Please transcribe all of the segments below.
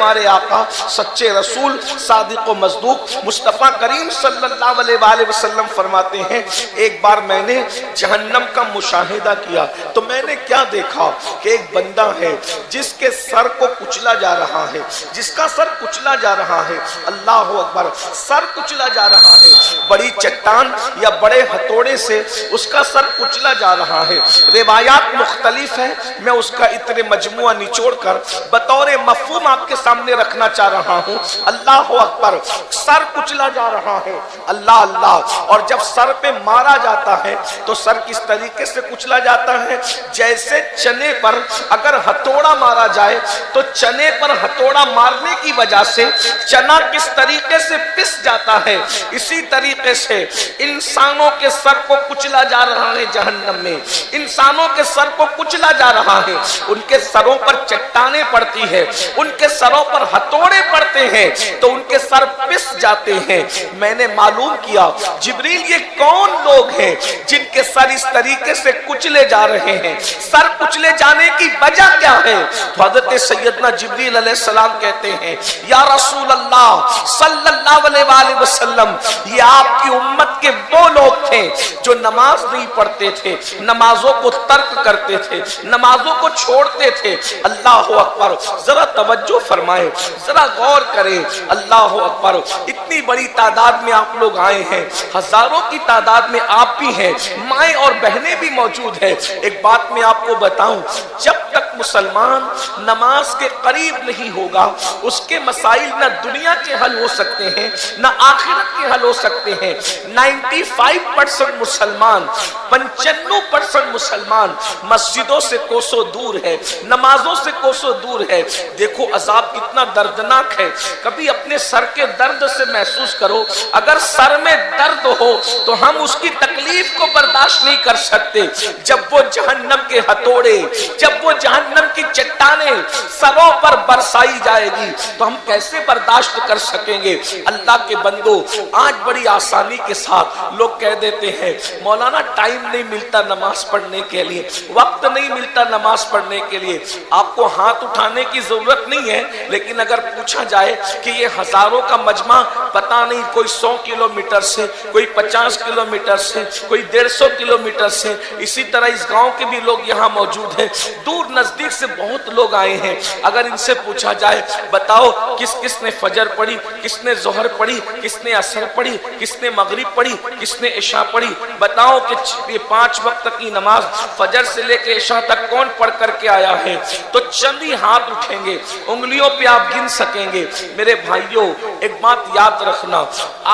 تمہارے آقا سچے رسول صادق و مصدوق مصطفیٰ کریم صلی اللہ علیہ وآلہ وسلم فرماتے ہیں ایک بار میں نے جہنم کا مشاہدہ کیا تو میں نے کیا دیکھا کہ ایک بندہ ہے جس کے سر کو کچلا جا رہا ہے، جس کا سر کچلا جا رہا ہے، اللہ اکبر، سر کچلا جا رہا ہے، بڑی چٹان یا بڑے ہتھوڑے سے اس کا سر کچلا جا رہا ہے۔ روایات مختلف ہیں، میں اس کا اتنے مجموعہ نچوڑ کر بطور مفہوم آپ کے سامنے رکھنا چاہ رہا ہوں۔ اللہ اکبر، سر کچلا جا رہا ہے، اللہ اللہ، اور جب سر پہ مارا جاتا ہے تو سر کس طریقے سے کچلا جاتا ہے؟ جیسے چنے پر اگر ہتھوڑا مارا جائے تو چنے پر ہتھوڑا مارنے کی وجہ سے چنا کس طریقے سے پس جاتا ہے، اسی طریقے سے انسانوں کے سر کو کچلا جا رہا ہے جہنم میں، انسانوں کے سر کو کچلا جا رہا ہے، ان کے سروں پر چٹانیں پڑتی ہیں، ان کے سروں پر ہتھوڑے پڑتے ہیں تو ان کے سر پس جاتے ہیں۔ میں نے معلوم کیا جبریل یہ کون لوگ ہیں جن کے سر اس طریقے سے کچلے جا رہے ہیں، سر کچلے جانے کی وجہ کیا ہے؟ تو حضرت سیدنا جبریل علیہ السلام کہتے ہیں یا رسول اللہ صلی اللہ علیہ وآلہ وسلم، یہ آپ کی امت کے وہ لوگ تھے جو نماز نہیں پڑھتے تھے، نمازوں کو ترک کرتے تھے، نمازوں کو چھوڑتے تھے۔ اللہ اکبر، ذرا توجہ فرمائے، ذرا غور کریں، اللہ اکبر، اتنی بڑی تعداد میں آپ لوگ آئے ہیں، ہزاروں کی تعداد میں آپ بھی ہیں، مائیں اور بہنیں بھی موجود ہیں۔ ایک بات میں آپ کو بتاؤں، جب تک مسلمان نماز کے قریب نہیں ہوگا اس کے مسائل نہ دنیا کے حل ہو سکتے ہیں نہ آخرت کے حل ہو سکتے ہیں۔ 95% مسلمان، 95% مسلمان مسجدوں سے کوسوں دور ہے، نمازوں سے کوسوں دور ہے۔ دیکھو عذاب کتنا دردناک ہے، کبھی اپنے سر کے درد سے محسوس کرو، اگر سر میں درد ہو تو ہم اس کی تکلیف کو برداشت نہیں کر سکتے، جب وہ جہنم کے ہتھوڑے، جب وہ جہنم کی چٹانیں سروں پر برسائی جائے گی تو ہم کیسے برداشت کر سکیں گے؟ اللہ کے بندو، آج بڑی آسانی کے ساتھ لوگ کہہ دیتے ہیں مولانا ٹائم نہیں ملتا نماز پڑھنے کے لیے، وقت نہیں ملتا نماز پڑھنے کے لیے۔ آپ کو ہاتھ اٹھانے کی ضرورت نہیں ہے، لیکن اگر پوچھا جائے کہ یہ ہزاروں کا مجمع پتہ نہیں کوئی 100 کلومیٹر سے، کوئی 50 کلومیٹر سے، کوئی 150 کلومیٹر سے، اسی طرح اس گاؤں کے بھی لوگ یہاں موجود ہیں، دور نزدیک سے بہت لوگ آئے ہیں، اگر ان سے پوچھا جائے بتاؤ کس کس نے فجر پڑھی، کس نے ظہر پڑھی، کس نے عصر پڑھی، کس نے مغرب پڑھی، کس نے عشاء پڑھی، بتاؤ کہ یہ 5 وقت کی نماز فجر سے لے کے عشاء تک کون پڑھ کر کے آیا ہے؟ تو چند ہی ہاتھ اٹھیں گے، انگلیوں پہ آپ گن سکیں گے۔ میرے بھائیوں، ایک بات یاد رکھنا،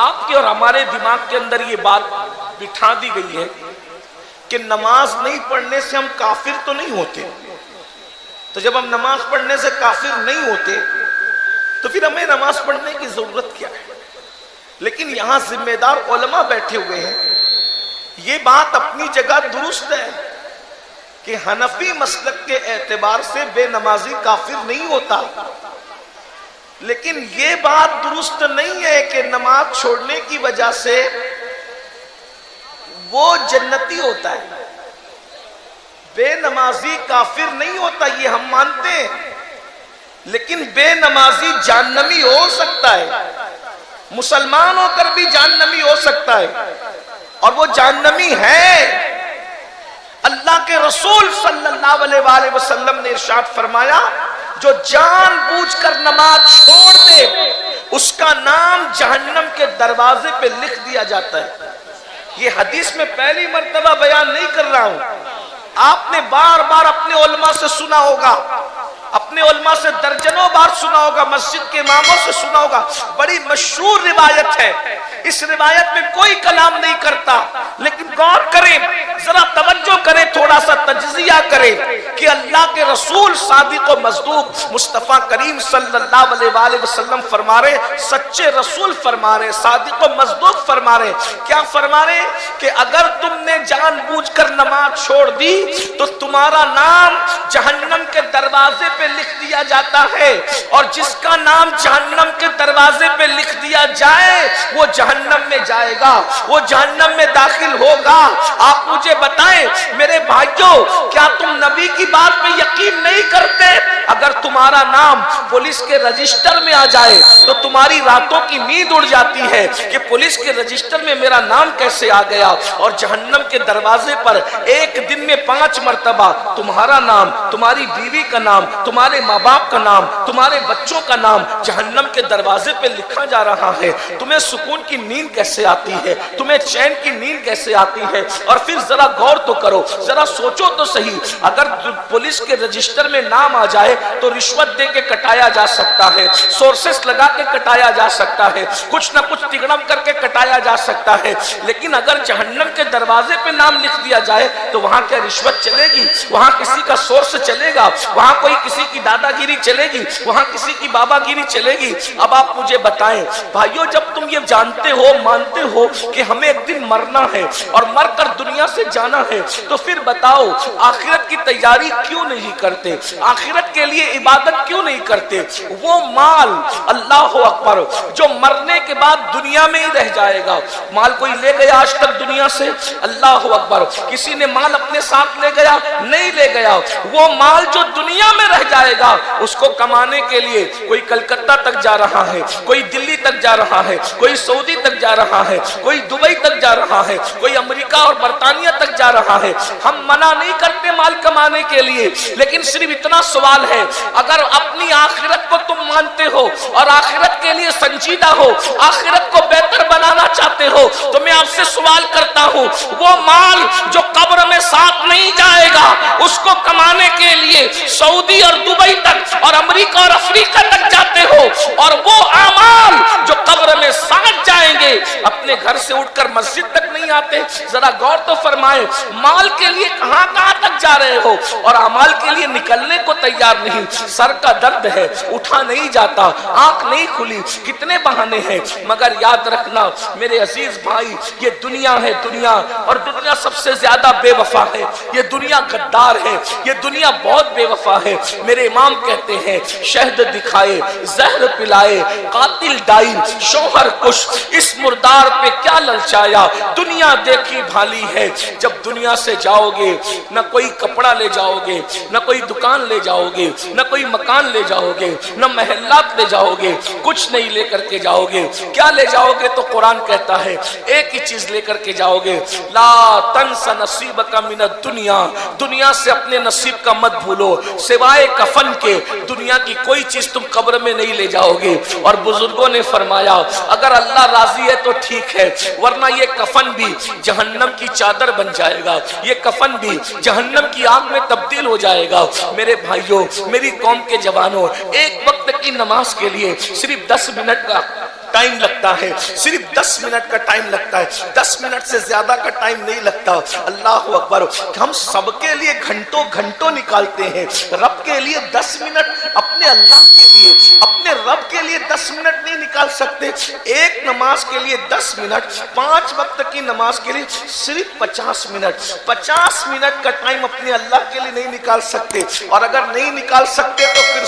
آپ کے اور ہمارے دماغ کے اندر یہ بات بٹھا دی گئی ہے کہ نماز نہیں پڑھنے سے ہم کافر تو نہیں ہوتے، تو جب ہم نماز پڑھنے سے کافر نہیں ہوتے تو پھر ہمیں نماز پڑھنے کی ضرورت کیا ہے؟ لیکن یہاں ذمہ دار علماء بیٹھے ہوئے ہیں، یہ بات اپنی جگہ درست ہے کہ حنفی مسلک کے اعتبار سے بے نمازی کافر نہیں ہوتا، لیکن یہ بات درست نہیں ہے کہ نماز چھوڑنے کی وجہ سے وہ جنتی ہوتا ہے۔ بے نمازی کافر نہیں ہوتا، یہ ہم مانتے ہیں، لیکن بے نمازی جہنمی ہو سکتا ہے، مسلمان ہو کر بھی جہنمی ہو سکتا ہے، اور وہ جہنمی ہے۔ اللہ کے رسول صلی اللہ علیہ وآلہ وسلم نے ارشاد فرمایا جو جان بوجھ کر نماز چھوڑ دے اس کا نام جہنم کے دروازے پہ لکھ دیا جاتا ہے۔ یہ حدیث میں پہلی مرتبہ بیان نہیں کر رہا ہوں، آپ نے بار بار اپنے علماء سے سنا ہوگا، اپنے علماء سے درجنوں بار سنا ہوگا، مسجد کے اماموں سے سنا ہوگا، بڑی مشہور روایت ہے۔ اس روایت میں کوئی کلام نہیں کرتا، لیکن غور کریں، ذرا توجہ کریں، تھوڑا سا تجزیہ کریں کہ اللہ کے رسول صادق و مصدوق مصطفیٰ کریم صلی اللہ علیہ وآلہ وسلم فرما رہے، سچے رسول فرما رہے، صادق و مصدوق فرما رہے، کیا فرما رہے؟ کہ اگر تم نے جان بوجھ کر نماز چھوڑ دی تو تمہارا نام جہنم کے دروازے پہ لکھ دیا جاتا ہے، اور جس کا نام جہنم کے دروازے پہ لکھ دیا جائے وہ جہنم میں جائے گا، وہ جہنم میں داخل ہوگا۔ آپ مجھے بتائیں میرے بھائیوں کیا تم نبی کی بات پہ یقین نہیں کرتے؟ اگر تمہارا نام پولیس کے رجسٹر میں آ جائے تو تمہاری راتوں کی نیند اڑ جاتی ہے کہ پولیس کے رجسٹر میں میرا نام کیسے آ گیا، اور جہنم کے دروازے پر ایک دن میں 5 مرتبہ تمہارا نام، تمہاری بیوی کا نام، تمہارے ماں باپ کا نام، تمہارے بچوں کا نام جہنم کے دروازے پہ لکھا جا رہا ہے، تمہیں سکون کی نیند کیسے آتی ہے؟ تمہیں چین کی نیند کیسے آتی ہے؟ اور پھر ذرا غور تو کرو، ذرا سوچو تو صحیح، اگر پولیس کے رجسٹر میں نام آ جائے تو رشوت دے کے کٹایا جا سکتا ہے، سورسز لگا کے کٹایا جا سکتا ہے، کچھ نہ کچھ تگڑم کر کے کٹایا جا سکتا ہے، لیکن اگر جہنم کے دروازے پہ نام لکھ دیا جائے تو وہاں کیا رشوت چلے گی؟ وہاں کسی کا سورس چلے گا؟ وہاں کوئی کسی کی دادا گیری چلے گی؟ وہاں کسی کی بابا گیری چلے گی؟ اب آپ مجھے بتائیں بھائیو، جب تم یہ جانتے ہو، مانتے ہو کہ ہمیں ایک دن مرنا ہے اور مر کر دنیا سے جانا ہے، تو پھر بتاؤ آخرت کی تیاری کیوں نہیں کرتے؟ آخرت کے لیے عبادت کیوں نہیں کرتے؟ وہ مال، اللہ اکبر، جو مرنے کے بعد دنیا میں ہی رہ جائے گا، مال کوئی لے گیا آج تک دنیا سے؟ اللہ اکبر، کسی نے مال اپنے ساتھ لے گیا؟ نہیں لے گیا۔ وہ مال جو دنیا میں رہ جائے گا اس کو کمانے کے لیے کوئی کلکتہ تک جا رہا ہے، کوئی دلی تک جا رہا ہے، کوئی سعودی تک جا رہا ہے، کوئی دبئی تک جا رہا ہے، کوئی امریکہ اور برطانیہ تک جا رہا ہے۔ ہم منع نہیں کرتے مال کمانے کے لیے، لیکن صرف اتنا سوال ہے، اگر اپنی آخرت کو تم مانتے ہو اور آخرت کے لیے سنجیدہ ہو، آخرت کو بہتر بنانا چاہتے ہو، تو میں آپ سے سوال کرتا ہوں، وہ مال جو قبر میں ساتھ نہیں جائے گا اس کو کمانے کے لیے سعودی اور دبئی تک اور امریکہ اور افریقہ تک جاتے ہو، اور وہ اعمال جو قبر میں ساتھ جائیں گے اپنے گھر سے اٹھ کر مسجد تک نہیں آتے؟ ذرا غور تو فرمائیں، مال کے لیے کہاں کہاں تک جا رہے ہو اور اعمال کے لیے نکلنے کو تیار نہیں۔ سر کا درد ہے، اٹھا نہیں جاتا، آنکھ نہیں کھلی، کتنے بہانے ہیں، مگر یاد رکھنا میرے عزیز بھائی، یہ دنیا ہے دنیا، اور دنیا سب سے زیادہ بے وفا ہے، یہ دنیا غدار ہے، یہ دنیا بہت بے وفا ہے۔ میرے امام کہتے ہیں شہد دکھائے، زہر پلائے، قاتل ڈائی، شوہر کش، اس مردار پہ کیا للچایا، دنیا دیکھی بھالی ہے۔ جب دنیا سے جاؤ گے نہ کوئی کپڑا لے جاؤ گے، نہ کوئی دکان لے جاؤ گے، نہ کوئی مکان لے جاؤ گے، نہ محلات لے جاؤ گے، کچھ نہیں لے کر کے جاؤ گے۔ کیا لے جاؤ گے؟ تو قرآن کہتا ہے ایک ہی چیز لے کر کے جاؤ گے، لا تنس نصیبک من الدنیا، دنیا سے اپنے نصیب کا مت بھولو، سوائے کفن کے دنیا کی کوئی چیز تم قبر میں نہیں لے جاؤ گے۔ اور بزرگوں نے فرمایا اگر اللہ راضی ہے تو ٹھیک ہے، ورنہ یہ کفن بھی جہنم کی چادر بن جائے گا، یہ کفن بھی جہنم کی آگ میں تبدیل ہو جائے گا۔ میرے بھائیوں، میری قوم کے جوانوں، ایک وقت کی نماز کے لیے صرف 10 منٹ کا ٹائم لگتا ہے، صرف 10 منٹ کا ٹائم لگتا ہے، 10 منٹ سے زیادہ کا ٹائم نہیں لگتا۔ اللہ اکبر، ہم سب کے لیے گھنٹوں گھنٹوں نکالتے ہیں، رب کے لیے 10 منٹ، اپنے اللہ کے لیے، اپنے رب کے لیے 10 منٹ نہیں نکال سکتے۔ ایک نماز کے لیے 10 منٹ، 5 وقت کی نماز کے لیے صرف 50 منٹ، 50 منٹ کا ٹائم اپنے اللہ کے لیے نہیں نکال سکتے۔ اور اگر نہیں نکال سکتے تو پھر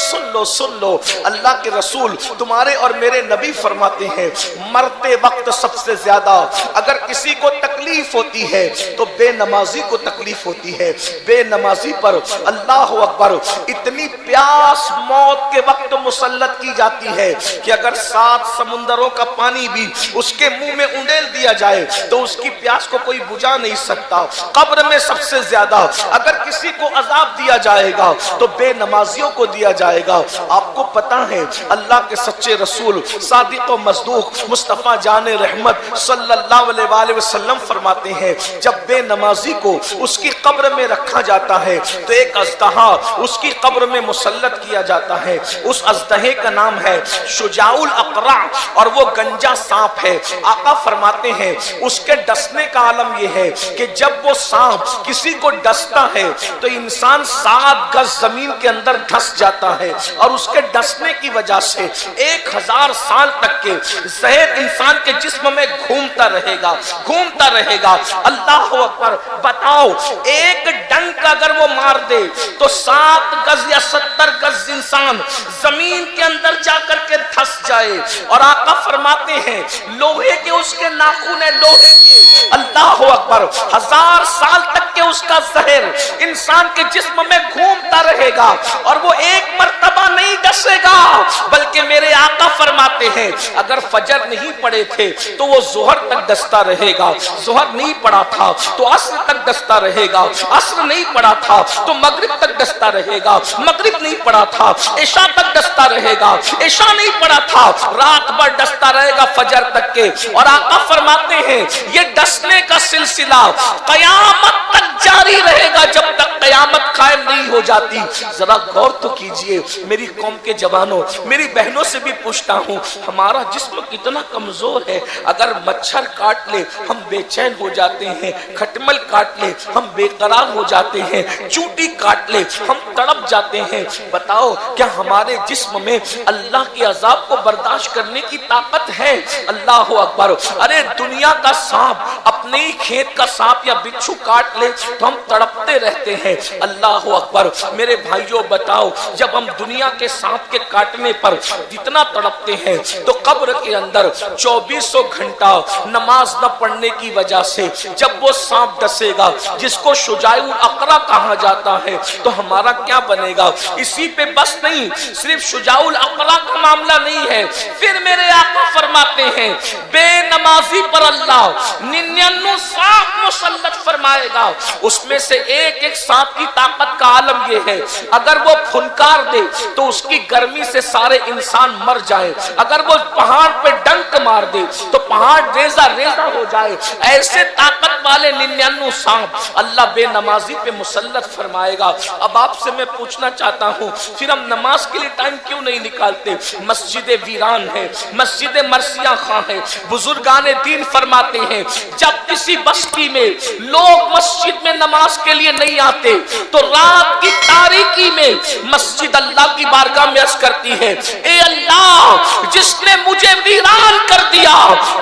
سن لو، اللہ کے رسول تمہارے اور میرے نبی فرماتے ہیں مرتے وقت سب سے زیادہ اگر کسی کو تکلیف ہوتی ہے تو بے نمازی کو تکلیف ہوتی ہے۔ بے نمازی پر اللہ اکبر اتنی پیاس موت کے وقت مسلط کی جاتی ہے کہ اگر 7 سمندروں کا پانی بھی اس کے منہ میں انڈیل دیا جائے تو اس کی پیاس کو کوئی بجھا نہیں سکتا۔ قبر میں سب سے زیادہ اگر کسی کو عذاب دیا جائے گا تو بے نمازیوں کو دیا جائے گا۔ آپ کو پتا ہے اللہ کے سچے رسول صادق و مصدوق مصطفیٰ جان رحمت صلی اللہ علیہ وآلہ وسلم فرماتے ہیں جب بے نمازی کو اس کی قبر میں رکھا جاتا ہے تو ایک اژدہا اس کی قبر میں مسلط کیا جاتا ہے۔ اس اژدہے کا نام ہے شجاع الاقرع اور وہ گنجا سانپ ہے۔ آقا فرماتے ہیں اس کے ڈسنے کا عالم یہ ہے کہ جب وہ سانپ کسی کو ڈستا ہے تو انسان 7 گز زمین کے اندر دھس جاتا ہے، اور اس کے ڈسنے کی وجہ سے 1000 سال تک کے زہر انسان کے جسم میں گھومتا رہے گا۔ اللہ اکبر، بتاؤ ایک ڈنک اگر وہ مار دے تو 7 گز یا 70 گز انسان زمین کے اندر جا کر کر کے دھس جائے. اور آقا فرماتے ہیں لوہے کے اس کے ناخن ہیں, لوہے کے, اللہ اکبر, 1000 سال تک کے اس کا زہر انسان کے جسم میں گھومتا رہے گا اور وہ ایک مرتبہ نہیں ڈسے گا, بلکہ میرے آقا فرماتے ہیں اگر فجر نہیں پڑے تھے تو وہ ظہر تک ڈستا رہے گا, ظہر نہیں پڑا تھا تو عصر تک ڈستا رہے گا, عصر نہیں پڑا تھا تو مغرب تک ڈستا رہے گا, مغرب نہیں پڑا تھا عشاء تک ڈستا رہے گا, عشاء نہیں پڑا تھا رات بھر ڈستا رہے گا فجر تک کے. اور آقا فرماتے ہیں یہ ڈسنے کا سلسلہ قیامت تک جاری رہے گا جب تک قیامت قائم نہیں ہو جاتی. ذرا غور تو کیجئے میری قوم کے جوانوں, میری بہنوں سے بھی پوچھتا ہوں ہمارا جسم کتنا کمزور ہے. اگر مچھر کاٹ لے ہم بے چین ہو جاتے ہیں, کھٹمل کاٹ لے ہم بے قرار ہو جاتے ہیں, چونٹی کاٹ لے ہم تڑپ جاتے ہیں. بتاؤ کیا ہمارے جسم میں اللہ کے عذاب کو برداشت کرنے کی طاقت ہے؟ اللہ اکبر. ارے دنیا کا سانپ اپنے ہی کھیت کا سانپ یا بچھو کاٹ لے تو ہم تڑپتے رہتے ہیں. اللہ اکبر. میرے بھائیوں بتاؤ جب ہم دنیا کے سانپ کے کاٹنے پر جتنا تڑپتے ہیں تو قبر کے اندر 2400 گھنٹہ نماز نہ پڑھنے کی وجہ سے جب وہ سانپ ڈسے گا جس کو شجاع الاقرا کہا جاتا ہے تو ہمارا کیا بنے گا؟ اسی پہ بس نہیں, صرف شجاع الاقرا کا معاملہ نہیں ہے, پھر میرے آقا فرماتے ہیں بے نمازی پر اللہ 99 سانپ مسلط فرمائے گا. اس میں سے ایک ایک سانپ کی طاقت کا عالم یہ ہے اگر وہ پھنکار دے تو اس کی گرمی سے سارے انسان مر جائے, اگر وہ پہاڑ پہ ڈنک مار دے تو پہاڑ ریزہ ریزہ ہو جائے. ایسے طاقت والے 99 سانپ اللہ بے نمازی پہ مسلط فرمائے گا. اب آپ سے میں پوچھنا چاہتا ہوں پھر ہم نماز کے لیے ٹائم کیوں نہیں نکالتے؟ مسجد ویران ہے, مسجد مرثیہ خاں ہے. بزرگان دین فرماتے ہیں جب کسی بستی میں لوگ مسجد میں نماز کے لیے نہیں آتے تو رات کی تاریکی میں مسجد اللہ کی بارگاہ میں عرض کرتی ہے اے اللہ جس نے مجھے ویران کر دیا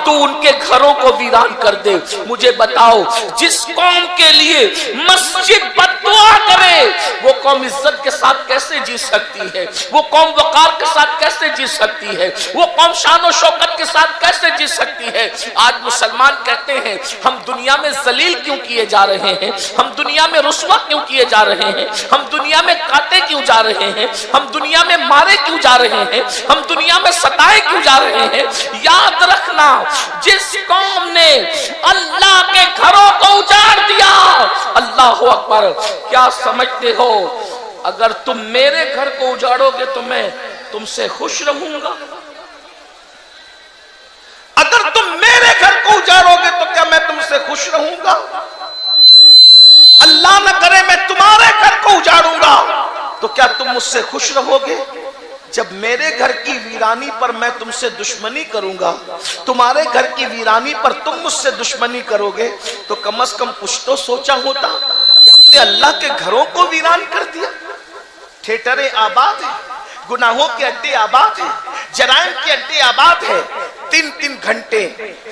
تو ان کے گھروں کو ویران کر دے. مجھے بتاؤ جس قوم کے لیے مسجد بد دعا کرے وہ قوم عزت کے ساتھ کیسے جی سکتی ہے؟ وہ قوم وقار کے ساتھ کیسے جی سکتی ہے؟ وہ قوم شان و شوکت کے ساتھ کیسے جی سکتی ہے؟ آج مسلمان کہتے ہیں ہم دنیا میں ذلیل کیوں کیے جا رہے ہیں, ہم دنیا میں رسوا کیوں کیے جا رہے ہیں, ہم دنیا میں کاٹے کیوں جا رہے ہیں, ہم دنیا میں مارے کیوں جا رہے ہیں, ہم دنیا میں ستائے کیوں جا رہے ہیں؟ یاد رکھنا جس قوم نے اللہ کے گھروں کو اجاڑ دیا, اللہ اکبر, کیا سمجھتے ہو اگر تم میرے گھر کو اجاڑو گے تو میں تم سے خوش رہوں گا؟ اگر تم میرے گھر کو اجاڑو گے تو کیا میں تم سے خوش رہوں گا؟ اللہ نہ کرے میں تمہارے گھر کو اجاڑوں گا تو کیا تم مجھ سے خوش رہو گے؟ جب میرے گھر کی ویرانی پر میں تم سے دشمنی کروں گا, تمہارے گھر کی ویرانی پر تم مجھ سے دشمنی کرو گے تو کم از کم کچھ تو سوچا ہوتا کہ ہم نے اللہ کے گھروں کو ویران کر دیا. تھیٹریں آباد ہیں, گناہوں کے اڈے آباد ہیں, جرائم کے اڈے آباد ہیں. 3 گھنٹے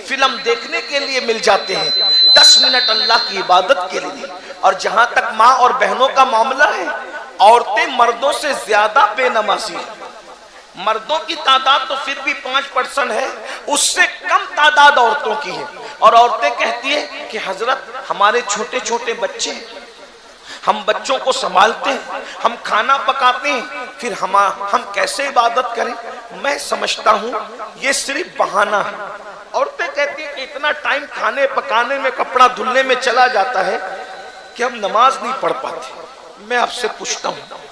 فلم دیکھنے کے لیے مل جاتے ہیں, 10 منٹ اللہ کی عبادت کے لیے. اور جہاں تک ماں اور بہنوں کا معاملہ ہے عورتیں مردوں سے زیادہ بے نمازی ہیں. مردوں کی تعداد تو پھر بھی 5% ہے, اس سے کم تعداد عورتوں کی ہے. اور عورتیں کہتی ہیں کہ حضرت ہمارے چھوٹے چھوٹے بچے ہیں, ہم بچوں کو سنبھالتے ہیں, ہم کھانا پکاتے ہیں, پھر ہم کیسے عبادت کریں؟ میں سمجھتا ہوں یہ صرف بہانہ ہے. عورتیں کہتی ہیں کہ اتنا ٹائم کھانے پکانے میں, کپڑا دھلنے میں چلا جاتا ہے کہ ہم نماز نہیں پڑھ پاتے. میں آپ سے پوچھتا ہوں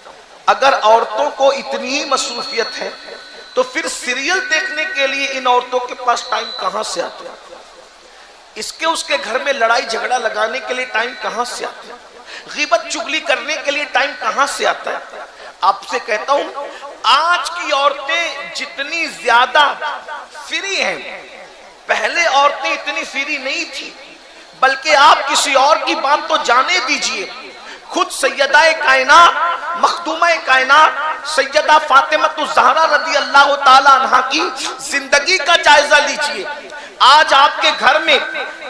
اگر عورتوں کو اتنی ہی مصروفیت ہے تو پھر سیریل دیکھنے کے لیے ان عورتوں کے پاس ٹائم کہاں سے آتا ہے؟ اس کے گھر میں لڑائی جھگڑا لگانے کے لیے ٹائم کہاں سے آتا ہے؟ غیبت چگلی کرنے کے لیے ٹائم کہاں سے آتا ہے؟ آپ سے کہتا ہوں آج کی عورتیں جتنی زیادہ فری ہیں, پہلے عورتیں اتنی فری نہیں تھی. بلکہ آپ کسی اور کی بات تو جانے دیجئے, خود سیدہ کائنات مخدومہ کائنات سیدہ فاطمہ الزہرا رضی اللہ تعالی عنہا کی زندگی کا جائزہ لیجئے. آج آپ کے گھر میں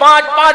5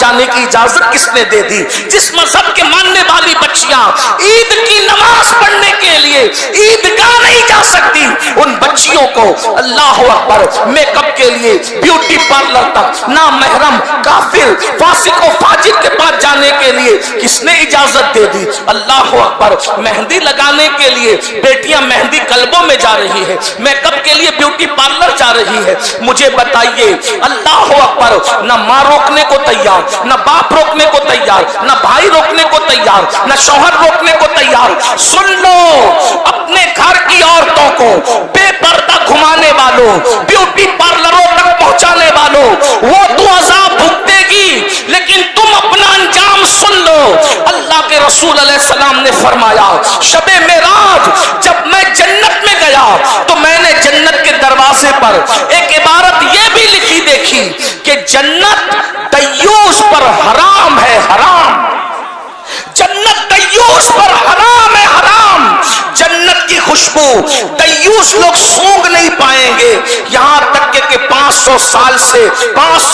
جانے کی اجازت کس نے دے دی؟ جس مذہب کے ماننے والی بچیاں عید کی نماز پڑھنے کے لیے عیدگاہ نہیں جا سکتی، ان بچیوں کو اللہ اکبر میک اپ کے لیے بیوٹی پارلر تک نامحرم کافر فاسق و فاجر کے پاس جانے کے لیے کس نے اجازت دے دی؟ اللہ اکبر مہندی لگانے کے لیے بیٹیاں مہندی کلبوں میں جا رہی ہے، میک اپ کے لیے بیوٹی پارلر جا رہی ہے۔ مجھے بتائیے اللہ اکبر نہ ماں روکنے کو تیار، نہ باپ روکنے کو تیار، نہ بھائی روکنے کو تیار، نہ شوہر روکنے کو تیار۔ سن لو، اپنے گھر کی عورتوں کو بے پردہ گھمانے والوں، بیوٹی پارلروں تک پہنچانے والوں، وہ تو عذاب بھگتے گی، لیکن تم اپنا انجام سن لو۔ اللہ کے رسول علیہ السلام نے فرمایا شب معراج جب میں جنت میں گیا تو میں نے جنت کے دروازے پر ایک عبارت یہ بھی لکھی دیکھی کہ جنت دیوس پر حرام ہے، حرام، جنت دیوس پر حرام ہے، حرام۔ جنت کی خوشبو دیوس لوگ سونگ نہیں پائیں گے، یہاں تک کہ 500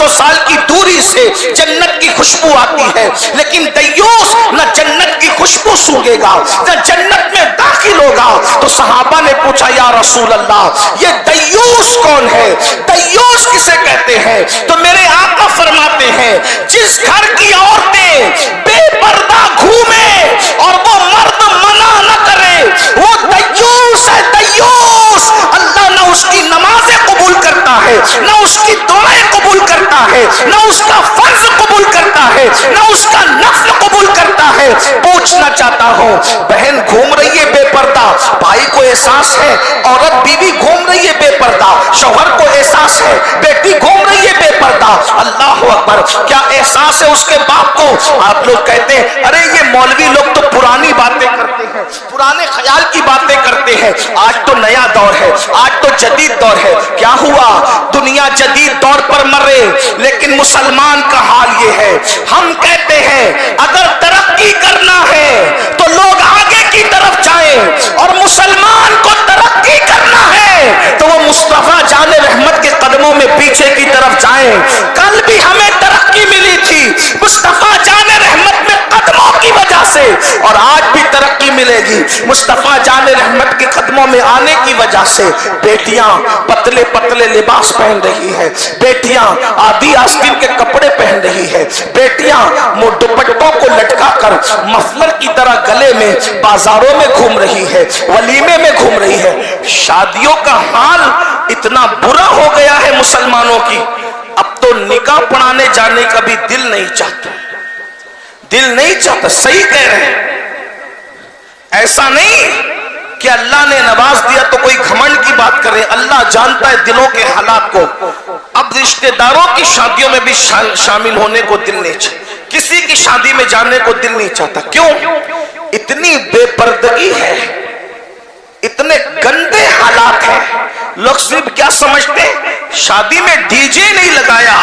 سال کی دوری سے جنت کی خوشبو آتی ہے، لیکن دیوس نہ جنت کی خوشبو سونگے گا نہ جنت میں داخل ہوگا۔ تو صحابہ نے پوچھا یا رسول اللہ یہ دیوس کون ہے، دیوس کسے کہتے ہیں؟ تو میرے آقا فرماتے ہیں جس گھر کی عورتیں بے پردہ گھومے اور وہ مرد منع نہ کرے، وہ دیوس ہے، دیوس۔ اللہ نہ اس کی نمازیں قبول کرتا ہے، نہ اس کی دعائیں قبول کرتا ہے، نہ اس کا فرض قبول کرتا ہے، نہ اس کا نفل قبول کرتا ہے۔ پوچھنا چاہتا ہوں بہن گھوم رہی ہے بے پردہ، بھائی کو احساس ہے، عورت بیوی گھوم رہی ہے بے پردہ، شوہر کو احساس ہے، بیٹی گھوم رہی ہے بے پردہ، اللہ اکبر کیا احساس ہے اس کے باپ کو؟ آپ لوگ کہتے ہیں ارے یہ مولوی لوگ تو پرانی باتیں کرتے ہیں، پرانے خیال کی باتیں کرتے ہیں، آج تو نیا دور ہے، آج تو جدید دور ہے۔ کیا ہوا؟ دنیا جدید دور پر مرے، لیکن مسلمان کا حال یہ ہے، ہم کہتے ہیں اگر ترقی کرنا ہے تو لوگ آگے کی طرف جائیں، اور مسلمان کو ترقی کرنا ہے تو وہ مصطفیٰ جان رحمت کے قدموں میں پیچھے کی طرف جائیں۔ کل بھی ہمیں ترقی ملی تھی مصطفیٰ جان رحمت میں قدموں کی وجہ سے، اور آج بھی ترقی ملے گی مصطفیٰ جان رحمت کے قدموں میں آنے کی وجہ سے۔ بیٹیاں پتلے پتلے لباس پہن رہی ہے، بیٹیاں آدھی آستین کے کپڑے پہن رہی ہے، بیٹیاں دوپٹوں کو لٹکا کر مفلر کی طرح گلے میں بازاروں میں گھوم رہی ہے، ولیمے میں گھوم رہی ہے۔ شادیوں کا حال اتنا برا ہو گیا ہے مسلمانوں کی، اب تو نکاح پڑھانے جانے کا بھی دل نہیں چاہتا، دل نہیں چاہتا۔ صحیح کہہ رہے ہیں، ایسا نہیں کہ اللہ نے نواز دیا تو کوئی گھمنڈ کی بات کرے، اللہ جانتا ہے دلوں کے حالات کو۔ اب رشتہ داروں کی شادیوں میں بھی شامل ہونے کو دل نہیں چاہتا، کسی کی شادی میں جانے کو دل نہیں چاہتا۔ کیوں؟ اتنی بے پردگی ہے، اتنے گندے حالات ہیں۔ لوگ صرف کیا سمجھتے ہیں شادی میں ڈی جے نہیں لگایا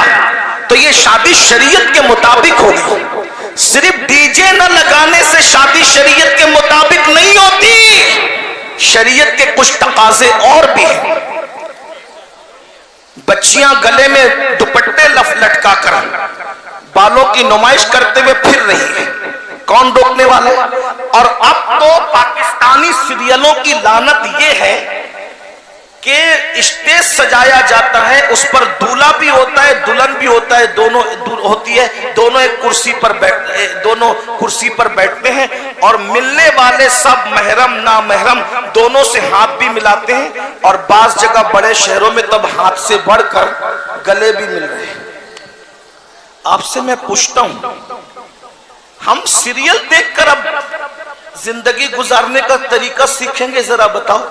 تو یہ شادی شریعت کے مطابق ہوگی۔ صرف ڈی جے نہ لگانے سے شادی شریعت کے مطابق نہیں ہوتی، شریعت کے کچھ تقاضے اور بھی ہیں۔ بچیاں گلے میں دوپٹے لٹکا کر بالوں کی نمائش کرتے ہوئے پھر رہی ہے، کون روکنے والا ہے؟ اور اب تو پاکستانی سیریلوں کی لعنت یہ ہے کہ اسٹیج سجایا جاتا ہے، اس پر دولہا بھی ہوتا ہے دلہن بھی ہوتا ہے، دونوں ہوتی ہے، دونوں ایک کرسی پر بیٹھتے ہیں، اور ملنے والے سب محرم نامحرم دونوں سے ہاتھ بھی ملاتے ہیں، اور بعض جگہ بڑے شہروں میں تب ہاتھ سے بڑھ کر گلے بھی مل رہے ہیں۔ آپ سے میں پوچھتا ہوں ہم سیریل دیکھ کر اب زندگی گزارنے کا طریقہ سیکھیں گے؟ ذرا بتاؤ۔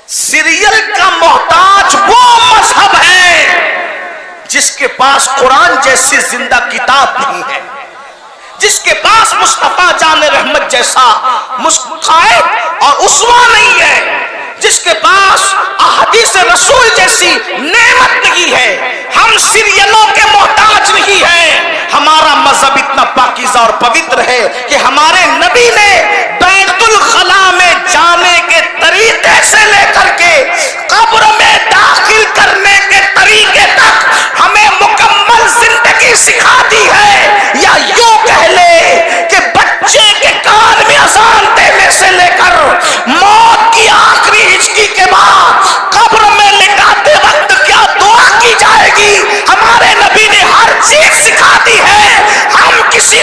سیریل کا محتاج وہ مذہب ہے جس کے پاس قرآن جیسی زندہ کتاب نہیں ہے، جس کے پاس مصطفیٰ جان رحمت جیسا قائد اور اسوہ نہیں ہے، جس کے پاس احادیث رسول جیسی نعمت نہیں ہے۔ ہم سیریلوں کے محتاج نہیں ہیں، ہمارا مذہب اتنا پاکیزہ اور پوتر ہے کہ ہمارے نبی نے بیت الخلا میں جانے کے طریقے سے لے کر کے قبر میں داخل کرنے کے طریقے تک ہمیں مکمل زندگی سکھا دی ہے۔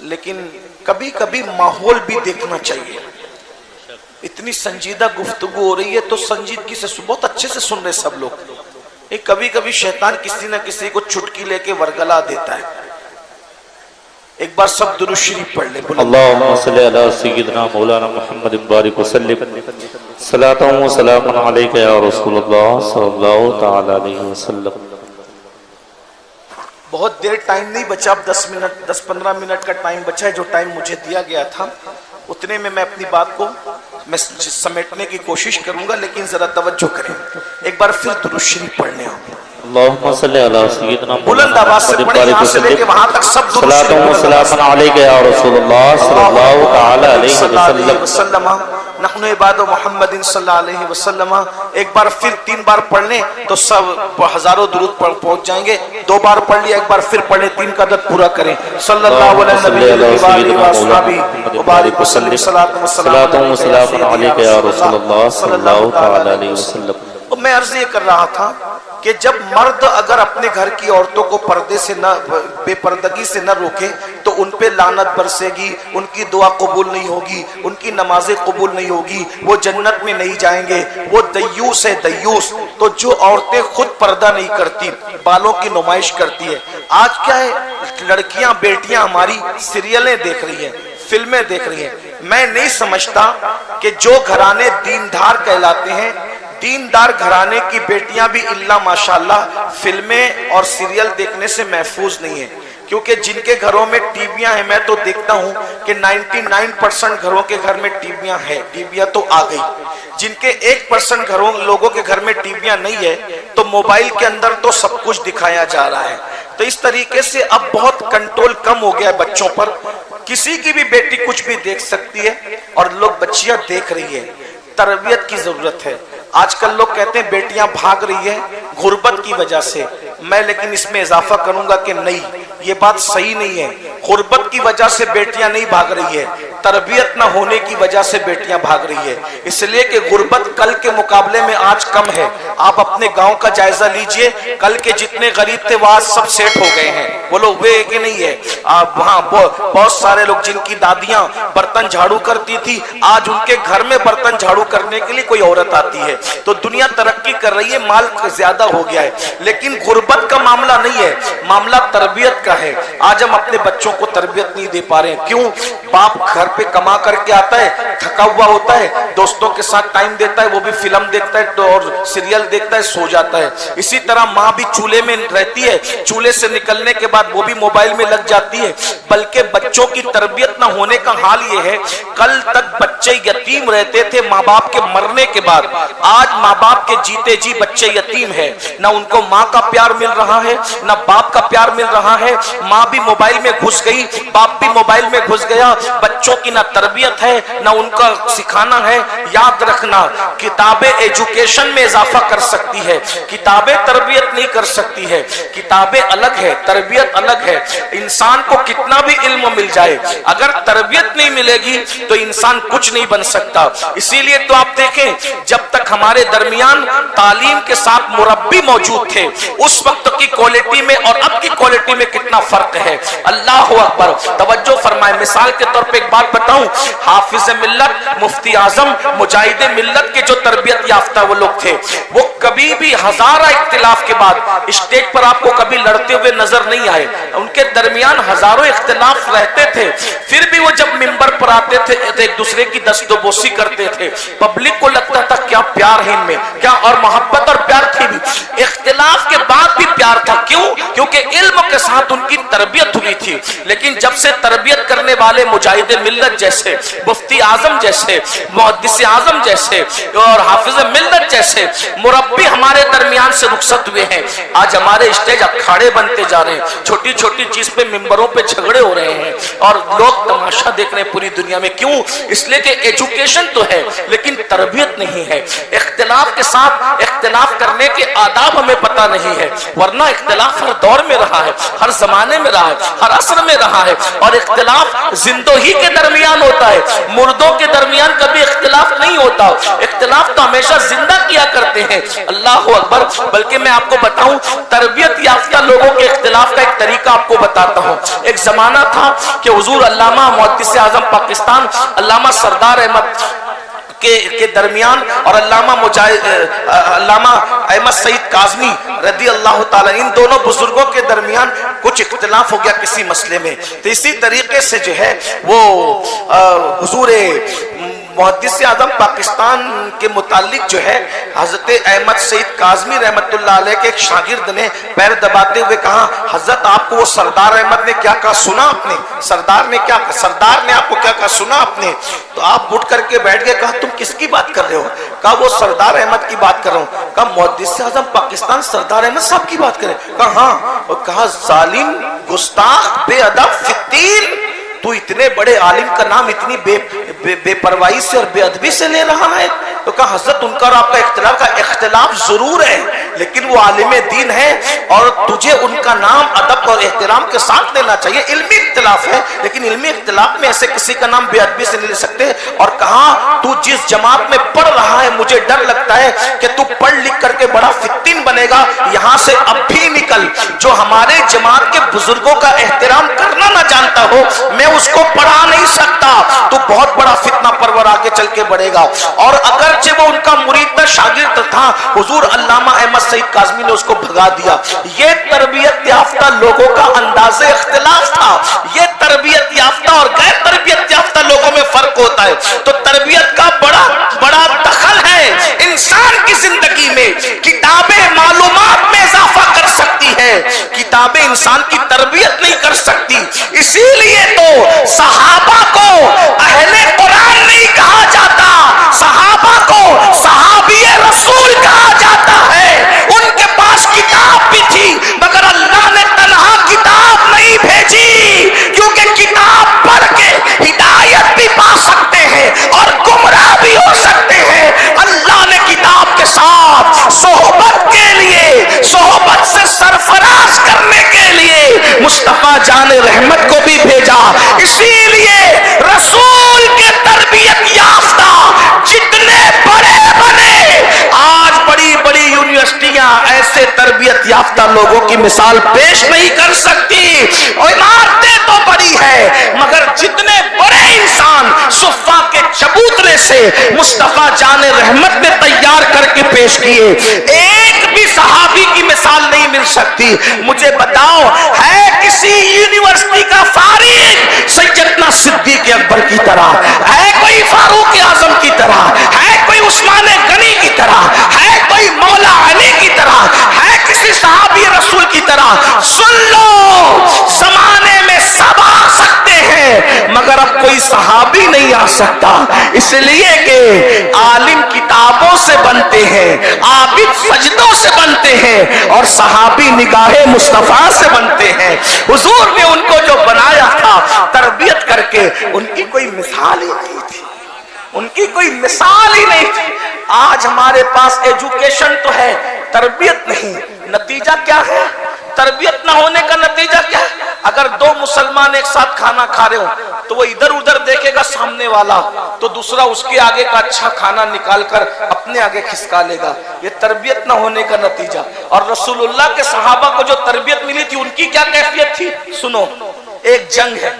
لیکن کبھی کبھی ماحول بھی دیکھنا چاہیے. اتنی سنجیدہ گفتگو ہو رہی ہے تو سنجیدگی سے بہت اچھے سے سن رہے سب لوگ. کبھی کبھی شیطان کسی نہ کسی کو چٹکی لے کے ورگلا دیتا ہے. ایک بار سب درود شریف پڑھ لیں. اللہم صلی علی سیدنا مولانا محمد بارک وسلم صلاۃ و سلام علیک یا رسول اللہ صلی اللہ تعالی علیہ وسلم. بہت دیر ٹائم نہیں بچا، اب 10-15 منٹ کا ٹائم بچا ہے. جو ٹائم مجھے دیا گیا تھا اتنے میں اپنی بات کو میں سمیٹنے کی کوشش کروں گا، لیکن ذرا توجہ کریں. ایک بار پھر درود شریف پڑھنے ہوں. اللہم صلی علی سیدنا بلند آواز سے پڑھیں، یہاں سے لے کے وہاں تک سب درود صلاۃ و سلام علیک یا رسول اللہ صلی اللہ تعالی علیہ وسلم. نحن عباد محمد صلی اللہ علیہ وسلم. ایک بار پھر 3 بار پڑھ لیں تو سب ہزاروں درود پہنچ جائیں گے. 2 بار پڑھ لیا، ایک بار پھر پڑھ لیں، 3 کا عدد پورا کریں. صلی اللہ علیہ وسلم. صلاۃ و سلام علیک یا رسول اللہ صلی اللہ تعالی علیہ وسلم. میں عرض یہ کر رہا تھا کہ جب مرد اگر اپنے گھر کی عورتوں کو پردے سے نہ، بے پردگی سے نہ روکے تو ان پہ لعنت برسے گی، ان کی دعا قبول نہیں ہوگی، ان کی نمازیں قبول نہیں ہوگی، وہ جنت میں نہیں جائیں گے. وہ دیوس ہے، دیوس. تو جو عورتیں خود پردہ نہیں کرتی، بالوں کی نمائش کرتی ہے. آج کیا ہے، لڑکیاں بیٹیاں ہماری سیریلیں دیکھ رہی ہیں، فلمیں دیکھ رہی ہیں. میں نہیں سمجھتا کہ جو گھرانے دیندار کہلاتے ہیں، دیندار گھرانے کی بیٹیاں بھی اللہ ماشاءاللہ فلمیں اور سیریل دیکھنے سے محفوظ نہیں ہیں. کیونکہ جن کے گھروں میں ٹی ویاں ہیں، میں تو دیکھتا ہوں کہ 99% گھروں کے گھر میں ٹی ویاں ہیں. ٹی ویاں تو آ گئی. جن کے 1% لوگوں کے گھر میں ٹی ویاں نہیں ہے تو موبائل کے اندر تو سب کچھ دکھایا جا رہا ہے. تو اس طریقے سے اب بہت کنٹرول کم ہو گیا ہے بچوں پر. کسی کی بھی بیٹی کچھ بھی دیکھ سکتی ہے اور لوگ بچیاں دیکھ رہی ہے. تربیت کی ضرورت ہے. آج کل لوگ کہتے ہیں بیٹیاں بھاگ رہی ہیں غربت کی وجہ سے. میں لیکن اس میں اضافہ کروں گا کہ نہیں، یہ بات صحیح نہیں ہے. غربت کی وجہ سے بیٹیاں نہیں بھاگ رہی ہے، تربیت نہ ہونے کی وجہ سے بیٹیاں بھاگ رہی ہے. اس لیے کہ غربت کل کے مقابلے میں آج کم ہے. آپ اپنے گاؤں کا جائزہ لیجئے، کل کے جتنے غریب تھے وہ آج سب سیٹ ہو گئے ہیں. بولو وہ کہ نہیں ہے؟ وہاں بہت سارے لوگ جن کی دادیاں برتن جھاڑو کرتی تھی، آج ان کے گھر میں برتن جھاڑو کرنے کے لیے کوئی عورت آتی ہے. تو دنیا ترقی کر رہی ہے، مال زیادہ ہو گیا ہے، لیکن غربت کا معاملہ نہیں ہے، معاملہ تربیت کا ہے. آج ہم اپنے بچوں کو تربیت نہیں دے پا رہے ہیں. کیوں؟ باپ گھر پہ کما کر کے آتا ہے، تھکا ہوا ہوتا ہے، دوستوں کے ساتھ ٹائم دیتا ہے، وہ بھی فلم دیکھتا ہے اور سیریل دیکھتا ہے، سو جاتا ہے. اسی طرح ماں بھی چولہے میں رہتی ہے، چولہے سے نکلنے کے بعد وہ بھی موبائل میں لگ جاتی ہے. بلکہ بچوں کی تربیت نہ ہونے کا حال یہ ہے، کل تک بچے یتیم رہتے تھے ماں باپ کے مرنے کے بعد. آج ماں باپ کے جیتے جی بچے یتیم ہیں. نہ ان کو ماں کا پیار مل رہا ہے، نہ باپ کا پیار مل رہا ہے. ماں بھی موبائل میں گھس گئی، باپ بھی موبائل میں گھس گیا. بچوں کی نہ تربیت ہے، نہ ان کا سکھانا ہے. یاد رکھنا، کتابیں ایجوکیشن میں اضافہ کر سکتی ہے، کتابیں تربیت نہیں کر سکتی ہے. کتابیں الگ ہے، تربیت الگ ہے. انسان کو کتنا بھی علم مل جائے، اگر تربیت نہیں ملے گی تو انسان کچھ نہیں بن سکتا. اسی لیے تو آپ دیکھیں، جب تک ہمارے درمیان تعلیم کے ساتھ مربی موجود تھے، اس وقت کی کوالٹی میں اور اب کی کوالٹی میں کتنا فرق ہے. اللہ اکبر. توجہ فرمائے. مثال کے طور پہ ایک بات بتاؤں، حافظ ملت، مفتی اعظم، مجاہد ملت کے جو تربیت یافتہ وہ لوگ تھے، وہ کبھی بھی ہزارہ اختلاف کے بعد اسٹیج پر آپ کو کبھی لڑتے ہوئے نظر نہیں آئے. ان کے درمیان ہزاروں اختلاف رہتے تھے، پھر بھی وہ جب منبر پر آتے تھے ایک دوسرے کی دست و بوسی کرتے تھے. پبلک کو لگتا تھا کیا پیار ہے ان میں، کیا اور محبت اور پیار تھی بھی. اختلاف کے بعد بھی پیار تھا. کیوں؟ کیونکہ علم کے ساتھ ان کی تربیت ہوئی تھی. لیکن جب سے تربیت کرنے والے مجاہد ملت جیسے، مفتی اعظم جیسے، محدث اعظم جیسے اور حافظ ملت جیسے مربی ہمارے درمیان سے رخصت ہوئے ہیں، آج ہمارے اسٹیج اکھاڑے بنتے جا رہے ہیں. چھوٹی چھوٹی چیز پہ منبروں پہ جھگڑے ہو رہے ہیں اور لوگ تماشا دیکھ رہے ہیں پوری دنیا میں. کیوں؟ اس لیے کہ ایجوکیشن تو ہے لیکن تربیت نہیں ہے. اختلاف کے ساتھ اختلاف کرنے کے آداب ہمیں پتہ نہیں ہے. ورنہ ورنہ اختلاف ہر دور میں رہا ہے، ہر زمانے میں رہا ہے، ہر عصر میں رہا ہے، اور اختلاف زندوں ہی کے درمیان ہوتا ہے، مردوں کے درمیان کبھی اختلاف نہیں ہوتا۔ اختلاف تو ہمیشہ زندہ کیا کرتے ہیں۔ اللہ اکبر۔ بلکہ میں آپ کو بتاؤں، تربیت یافتہ لوگوں کے اختلاف کا ایک طریقہ آپ کو بتاتا ہوں۔ ایک زمانہ تھا کہ حضور علامہ محدث اعظم پاکستان علامہ سردار احمد کے درمیان اور علامہ احمد سعید کاظمی رضی اللہ تعالی، ان دونوں بزرگوں کے درمیان کچھ اختلاف ہو گیا کسی مسئلے میں۔ تو اسی طریقے سے جو ہے وہ حضور محدث اعظم پاکستان کے متعلق جو ہے حضرت احمد سعید کاظمی رحمت اللہ علیہ کے ایک شاگرد نے پیر دباتے ہوئے کہا، حضرت آپ کو وہ سردار احمد نے کیا کہا سنا آپ نے؟ سردار نے آپ کو کیا کہا سنا آپ نے؟ تو آپ اٹھ کر کے بیٹھ گئے، کہا تم کس کی بات کر رہے ہو؟ کہا وہ سردار احمد کی بات کر رہا ہوں۔ کہا محدث اعظم پاکستان سردار احمد صاحب کی بات کریں؟ کہا ہاں۔ اور کہا ظالم، گستاخ، بے ادب، فتیل، تو اتنے بڑے عالم کا نام اتنی بے پرواہی سے اور بے ادبی سے لے رہا ہے؟ تو کہا حضرت ان کا اور آپ کا اختلاف ضرور ہے، لیکن وہ عالم دین ہے اور تجھے ان کا نام ادب اور احترام کے ساتھ لینا چاہیے۔ علمی اختلاف ہے، لیکن علمی اختلاف میں ایسے کسی کا نام بے ادبی سے نہیں لے سکتے۔ اور کہا تو جس جماعت میں پڑھ رہا ہے مجھے ڈر لگتا ہے کہ تو پڑھ لکھ کر کے بڑا فتین بنے گا، یہاں سے اب بھی نکل۔ جو ہمارے جماعت کے بزرگوں کا احترام کرنا نہ جانتا ہو، میں اس کو پڑھا نہیں سکتا، تو بہت بڑا فتنہ پرور آگے چل کے بڑھے گا۔ اور اگرچہ وہ ان کا مرید تھا، شاگرد تھا، حضور علامہ احمد سعید کاظمی نے اس کو بھگا دیا۔ یہ تربیت یافتہ لوگوں کا انداز اختلاف تھا۔ یہ تربیت یافتہ اور غیر تربیت یافتہ لوگوں میں فرق ہوتا ہے۔ تو تربیت کا بڑا دخل ہے انسان کی زندگی میں۔ کتابیں معلومات میں اضافہ کر سکتی ہے، کتابیں انسان کی تربیت نہیں کر سکتی۔ اسی لیے تو صحابہ کو اہل قرآن نہیں کہا جاتا، صحابہ کو صحابی رسول کہا جاتا ہے۔ ان کے پاس کتاب بھی تھی، مگر اللہ نے تنہا کتاب نہیں بھیجی، کیونکہ کتاب پڑھ کے ہدایت بھی پا سکتے ہیں اور گمراہ بھی ہو سکتے ہیں۔ اللہ نے کتاب کے ساتھ صحبت کے لیے، صحبت سے سرفراز کرنے کے لیے مصطفیٰ جان رحمت کو بھی بھیجا۔ اسی لیے رسول کے تربیت یافتہ جتنے بڑے بنے، آج بڑی بڑی یونیورسٹیاں ایسے تربیت یافتہ لوگوں کی مثال پیش نہیں کر سکتی۔ اور عمارتیں تو بڑی ہے، مگر جتنے بڑے انسان صفا کے چبوترے سے مصطفیٰ جان رحمت نے تیار کر کے پیش کیے، ایک بھی صحابی کی مثال نہیں مل سکتی۔ مجھے بتاؤ، ہے کسی یونیورسٹی کا فارغ سیدنا صدیق اکبر کی طرح، ہے کوئی فاروق اعظم کی طرح، ہے کوئی عثمان غنی کی طرح، ہے کوئی مولا علی کی طرح، ہے کسی صحابی رسول کی طرح؟ سن لو، زمانے میں سب آ سکتے ہیں، مگر اب کوئی صحابی نہیں آ سکتا، اس لیے کہ عالم کتابوں سے بنتے ہیں، عابد سجدوں سے بنتے ہیں، اور صحابی نگاہ مصطفیٰ سے بنتے ہیں۔ حضور نے ان کو جو بنایا تھا تربیت کر کے، ان کی کوئی مثال ہی نہیں تھی، ان کی کوئی مثال ہی نہیں تھی۔ آج ہمارے پاس ایجوکیشن تو ہے، تربیت نہیں۔ نتیجہ کیا ہے؟ تربیت نہ ہونے کا نتیجہ کیا ہے؟ اگر دو مسلمان ایک ساتھ کھانا کھا رہے ہوں تو وہ ادھر ادھر دیکھے گا سامنے والا، تو دوسرا اس کے آگے کا اچھا کھانا نکال کر اپنے آگے کھسکا لے گا۔ یہ تربیت نہ ہونے کا نتیجہ۔ اور رسول اللہ کے صحابہ کو جو تربیت ملی تھی، ان کی کیا کیفیت تھی؟ سنو، ایک جنگ ہے،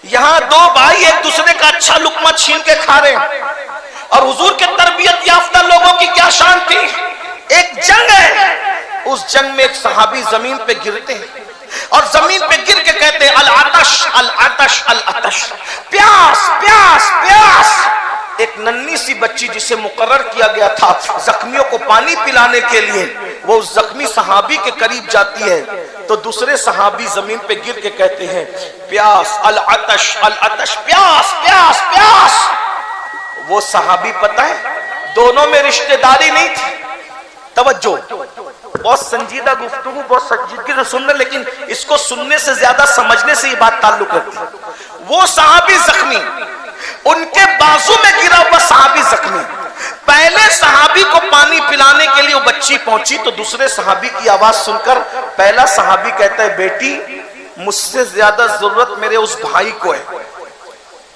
یہاں دو بھائی ایک دوسرے کا اچھا لقمہ چھین کے کھا رہے ہیں، اور حضور کے تربیت یافتہ لوگوں کی کیا شان تھی؟ ایک جنگ ہے، اس جنگ میں ایک صحابی زمین پہ گرتے ہیں اور زمین پہ گر کے کہتے ہیں العطش العطش العطش، پیاس پیاس پیاس۔ ایک ننھی سی بچی جسے مقرر کیا گیا تھا زخمیوں کو پانی پلانے کے لیے، وہ اس زخمی صحابی کے قریب جاتی ہے تو دوسرے صحابی زمین پہ گر کے کہتے ہیں پیاس العطش العطش، پیاس پیاس پیاس۔ وہ صحابی پتہ ہے دونوں میں رشتہ داری نہیں تھی۔ توجہ، بہت سنجیدہ گفتگو، بہت سنجیدگی سے سننا، لیکن اس کو سننے سے زیادہ سمجھنے سے یہ بات تعلق رکھتی ہے۔ وہ صحابی زخمی، ان کے بازو میں گرا ہوا صحابی زخمی. پہلے صحابی کو پانی پلانے کے لیے وہ بچی پہنچی تو دوسرے صحابی کی آواز سن کر پہلا صحابی کہتا ہے بیٹی مجھ سے زیادہ ضرورت میرے اس بھائی کو ہے,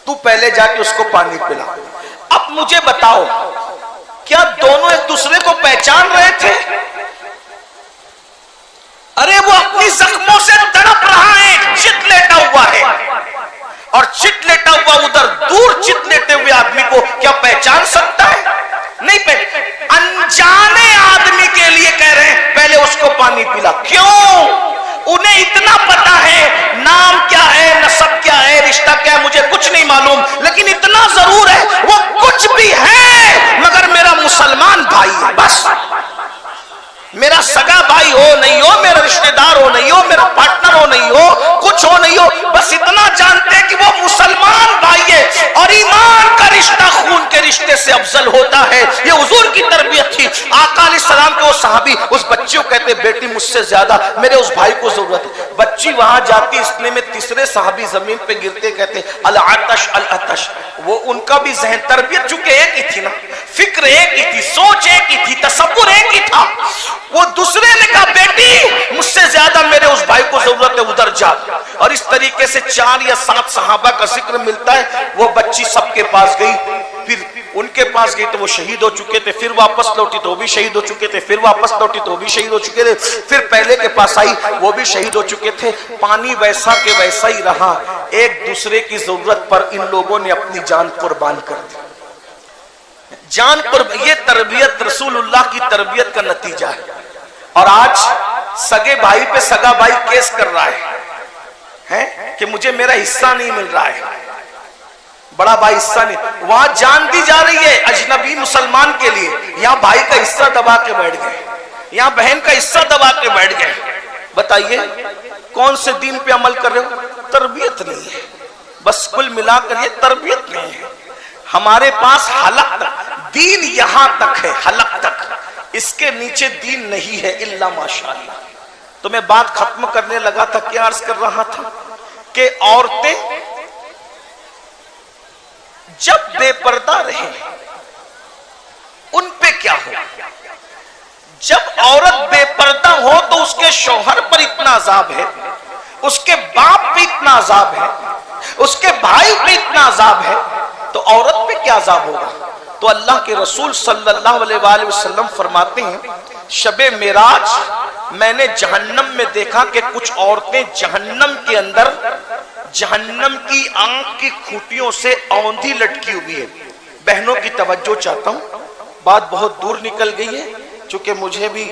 تو پہلے جا کے اس کو پانی پلا. اب مجھے بتاؤ کیا دونوں ایک دوسرے کو پہچان رہے تھے؟ ارے وہ اپنی زخموں سے تڑپ رہا ہے, چت لیٹا ہوا ہے, اور چت لیٹا ہوا ادھر دور چت لیٹے ہوئے آدمی کو کیا پہچان سکتا ہے؟ نہیں. انجانے آدمی کے لیے کہہ رہے ہیں پہلے اس کو پانی پلا. کیوں؟ انہیں اتنا پتا ہے نام کیا ہے, نسب کیا ہے, رشتہ کیا ہے, مجھے کچھ نہیں معلوم, لیکن اتنا ضرور ہے وہ کچھ بھی ہے مگر میرا مسلمان بھائی ہے. بس میرا سگا بھائی ہو نہیں ہو, میرا رشتہ دار ہو نہیں ہو, میرا پارٹنر ہو نہیں ہو, کچھ ہو نہیں ہو, بس اتنا جانتے کہ وہ مسلمان بھائی ہے. اور ایمان کا رشتہ خون کے رشتے سے افضل ہوتا ہے. یہ حضور کی تربیت تھی. آقا علیہ السلام کے وہ صحابی اس بچی کو کہتے بیٹی مجھ سے زیادہ میرے اس بھائی کو ضرورت ہے. بچی وہاں جاتی, اتنے میں تیسرے صحابی زمین پہ گرتے کہتے العطش العطش. وہ ان کا بھی ذہن, تربیت چونکہ ایک ہی تھی نا, فکر ایک ہی تھی, سوچ ایک ہی تھی, تصور ایک ہی تھا. وہ دوسرے نے کہا بیٹی مجھ سے زیادہ میرے اس بھائی کو ضرورت ہے, ادھر جا. اور اس طریقے سے 4 یا 7 صحابہ کا ذکر ملتا ہے. وہ بچی سب کے پاس گئی, پھر ان کے پاس گئی تو وہ شہید ہو چکے تھے, پھر واپس لوٹی تو وہ بھی شہید ہو چکے تھے, پھر واپس لوٹی تو وہ بھی شہید ہو چکے تھے, پھر پہلے کے پاس آئی وہ بھی شہید ہو چکے تھے. پانی ویسا کہ ویسا ہی رہا. ایک دوسرے کی ضرورت پر ان لوگوں نے اپنی جان قربان کر دی. جان قربان, یہ تربیت رسول اللہ کی تربیت کا نتیجہ ہے. اور آج سگے بھائی پہ سگا بھائی کیس کر رہا ہے کہ مجھے میرا حصہ نہیں مل رہا ہے, بڑا بھائی حصہ نہیں. وہاں جان دی جا رہی ہے اجنبی مسلمان کے لیے, یہاں بھائی کا حصہ دبا کے بیٹھ گئے, یہاں بہن کا حصہ دبا کے بیٹھ گئے. بتائیے کون سے دین پہ عمل کر رہے ہو؟ تربیت نہیں ہے. بس کل ملا کر یہ تربیت نہیں ہے. ہمارے پاس حلق تک دین, یہاں تک ہے, حلق تک, اس کے نیچے دین نہیں ہے الا ماشاءاللہ. تو میں بات ختم کرنے لگا تھا, کیا عرض کر رہا تھا کہ عورتیں جب بے پردہ رہیں ان پہ کیا ہو. جب عورت بے پردہ ہو تو اس کے شوہر پر اتنا عذاب ہے, اس کے باپ پہ اتنا عذاب ہے, اس کے بھائی پہ اتنا عذاب ہے, تو عورت پہ کیا عذاب ہوگا؟ تو اللہ کے رسول صلی اللہ علیہ وآلہ وسلم فرماتے ہیں شب معراج میں نے جہنم میں دیکھا کہ کچھ عورتیں جہنم کے اندر جہنم کی آنکھ کی کھوٹیوں سے اوندھی لٹکی ہوئی ہے. بہنوں کی توجہ چاہتا ہوں, بات بہت دور نکل گئی ہے چونکہ مجھے بھی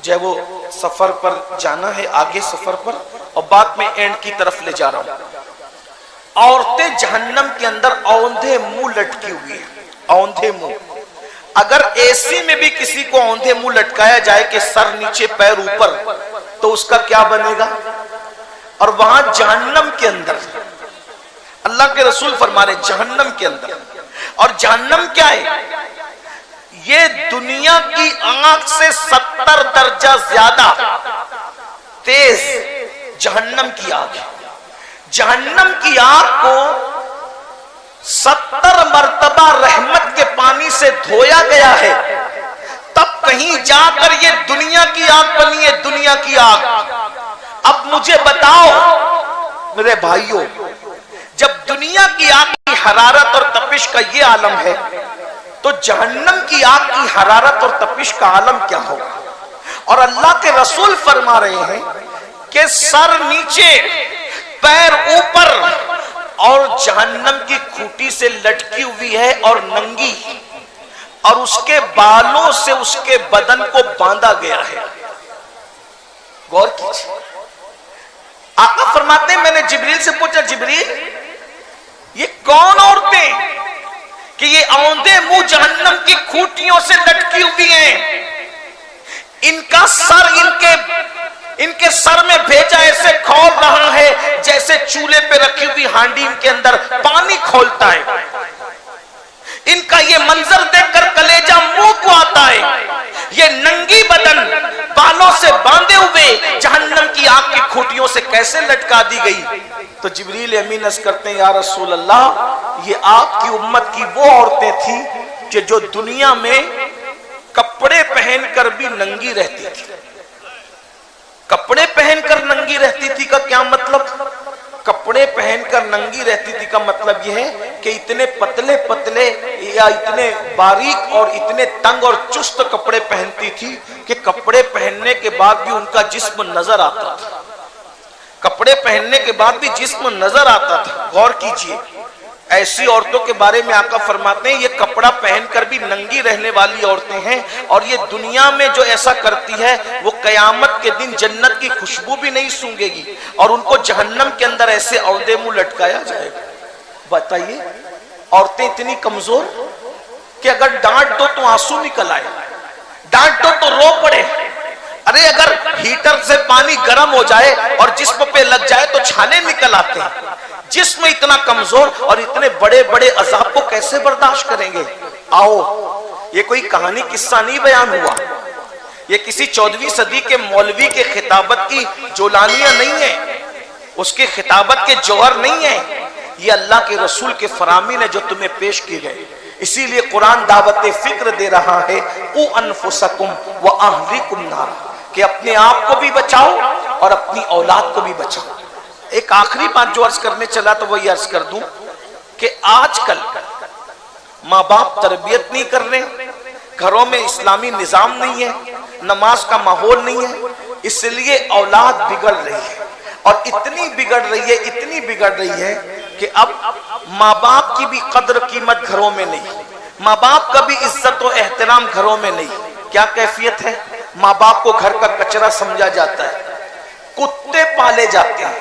جو وہ سفر پر جانا ہے, آگے سفر پر, اور بات میں اینڈ کی طرف لے جا رہا ہوں. عورتیں جہنم کے اندر اوندھے منہ لٹکی ہوئی ہیں, اوندھے منہ. اگر اے سی میں بھی کسی کو اوندھے منہ لٹکایا جائے کہ سر نیچے پیر اوپر, تو اس کا کیا بنے گا؟ اور وہاں جہنم کے اندر اللہ کے رسول فرما رہے جہنم کے اندر, اور جہنم کیا ہے؟ یہ دنیا کی آنکھ سے 70 درجہ زیادہ تیز جہنم کی آگ ہے. جہنم کی آگ کو 70 مرتبہ رحمت کے پانی سے دھویا گیا ہے, تب کہیں جا کر یہ دنیا کی آگ بنی ہے, دنیا کی آگ. اب مجھے بتاؤ میرے بھائیوں, جب دنیا کی آگ کی حرارت اور تپش کا یہ عالم ہے تو جہنم کی آگ کی حرارت اور تپش کا عالم کیا ہوگا؟ اور اللہ کے رسول فرما رہے ہیں کہ سر نیچے پیر اوپر, اور جہنم کی کھوٹی سے لٹکی ہوئی ہے اور ننگی, اور اس کے بالوں سے اس کے بدن کو باندھا گیا ہے. غور کیجیے. آقا فرماتے ہیں میں نے جبریل سے پوچھا جبریل یہ کون عورتیں کہ یہ اوندھے منہ جہنم کی کھوٹیوں سے لٹکی ہوئی ہیں, ان کا سر ان کے سر میں بھیجا ایسے کھول رہا ہے جیسے چولہے پہ رکھی ہوئی ہانڈی ان کے اندر پانی کھولتا ہے. ان کا یہ منظر دیکھ کر کلیجہ منہ کو آتا ہے. یہ ننگی بدن بالوں سے باندھے ہوئے جہنم کی آگ کی کھوٹیوں سے کیسے لٹکا دی گئی؟ تو جبریل امین عرض کرتے ہیں یا رسول اللہ یہ آپ کی امت کی وہ عورتیں تھیں کہ جو دنیا میں کپڑے پہن کر بھی ننگی رہتی تھی۔ کپڑے پہن کر ننگی رہتی تھی کا کیا مطلب؟ کپڑے پہن کر ننگی رہتی تھی کا مطلب یہ ہے کہ اتنے پتلے پتلے یا اتنے باریک اور اتنے تنگ اور چست کپڑے پہنتی تھی کہ کپڑے پہننے کے بعد بھی ان کا جسم نظر آتا تھا۔ کپڑے پہننے کے بعد بھی جسم نظر آتا تھا۔ غور کیجئے، ایسی عورتوں کے بارے میں آقا فرماتے ہیں یہ کپڑا پہن کر بھی ننگی رہنے والی عورتیں ہیں، اور یہ دنیا میں جو ایسا کرتی ہے وہ قیامت کے دن جنت کی خوشبو بھی نہیں سونگے گی، اور ان کو جہنم کے اندر ایسے عہدے منہ لٹکایا جائے گا۔ بتائیے عورتیں اتنی کمزور کہ اگر ڈانٹ دو تو آنسو نکل آئے، ڈانٹ دو تو رو پڑے۔ ارے اگر ہیٹر سے پانی گرم ہو جائے اور جسم پہ لگ جائے تو چھالے نکل آتے ہیں۔ جسم اتنا کمزور اور اتنے بڑے بڑے عذاب کو کیسے برداشت کریں گے؟ آؤ، یہ کوئی کہانی قصہ نہیں بیان ہوا، یہ کسی 14ویں صدی کے مولوی کے خطابت کی جولانیاں نہیں ہیں، اس کے خطابت کے جوہر نہیں ہیں، یہ اللہ کے رسول کے فرامین ہے جو تمہیں پیش کی گئے۔ اسی لیے قرآن دعوت فکر دے رہا ہے قُوا أَنفُسَكُمْ وَأَهْلِكُمْ نَارًا، کہ اپنے آپ کو بھی بچاؤ اور اپنی اولاد کو بھی بچاؤ۔ ایک آخری بات جو عرض کرنے چلا تو وہ یہ عرض کر دوں کہ آج کل ماں باپ تربیت نہیں کر رہے، گھروں میں اسلامی نظام نہیں ہے، نماز کا ماحول نہیں ہے، اس لیے اولاد بگڑ رہی ہے، اور اتنی بگڑ رہی ہے کہ اب ماں باپ کی بھی قدر قیمت گھروں میں نہیں، ماں باپ کا بھی عزت و احترام گھروں میں نہیں۔ کیا کیفیت ہے؟ ماں باپ کو گھر کا کچرا سمجھا جاتا ہے، کتے پالے جاتے ہیں،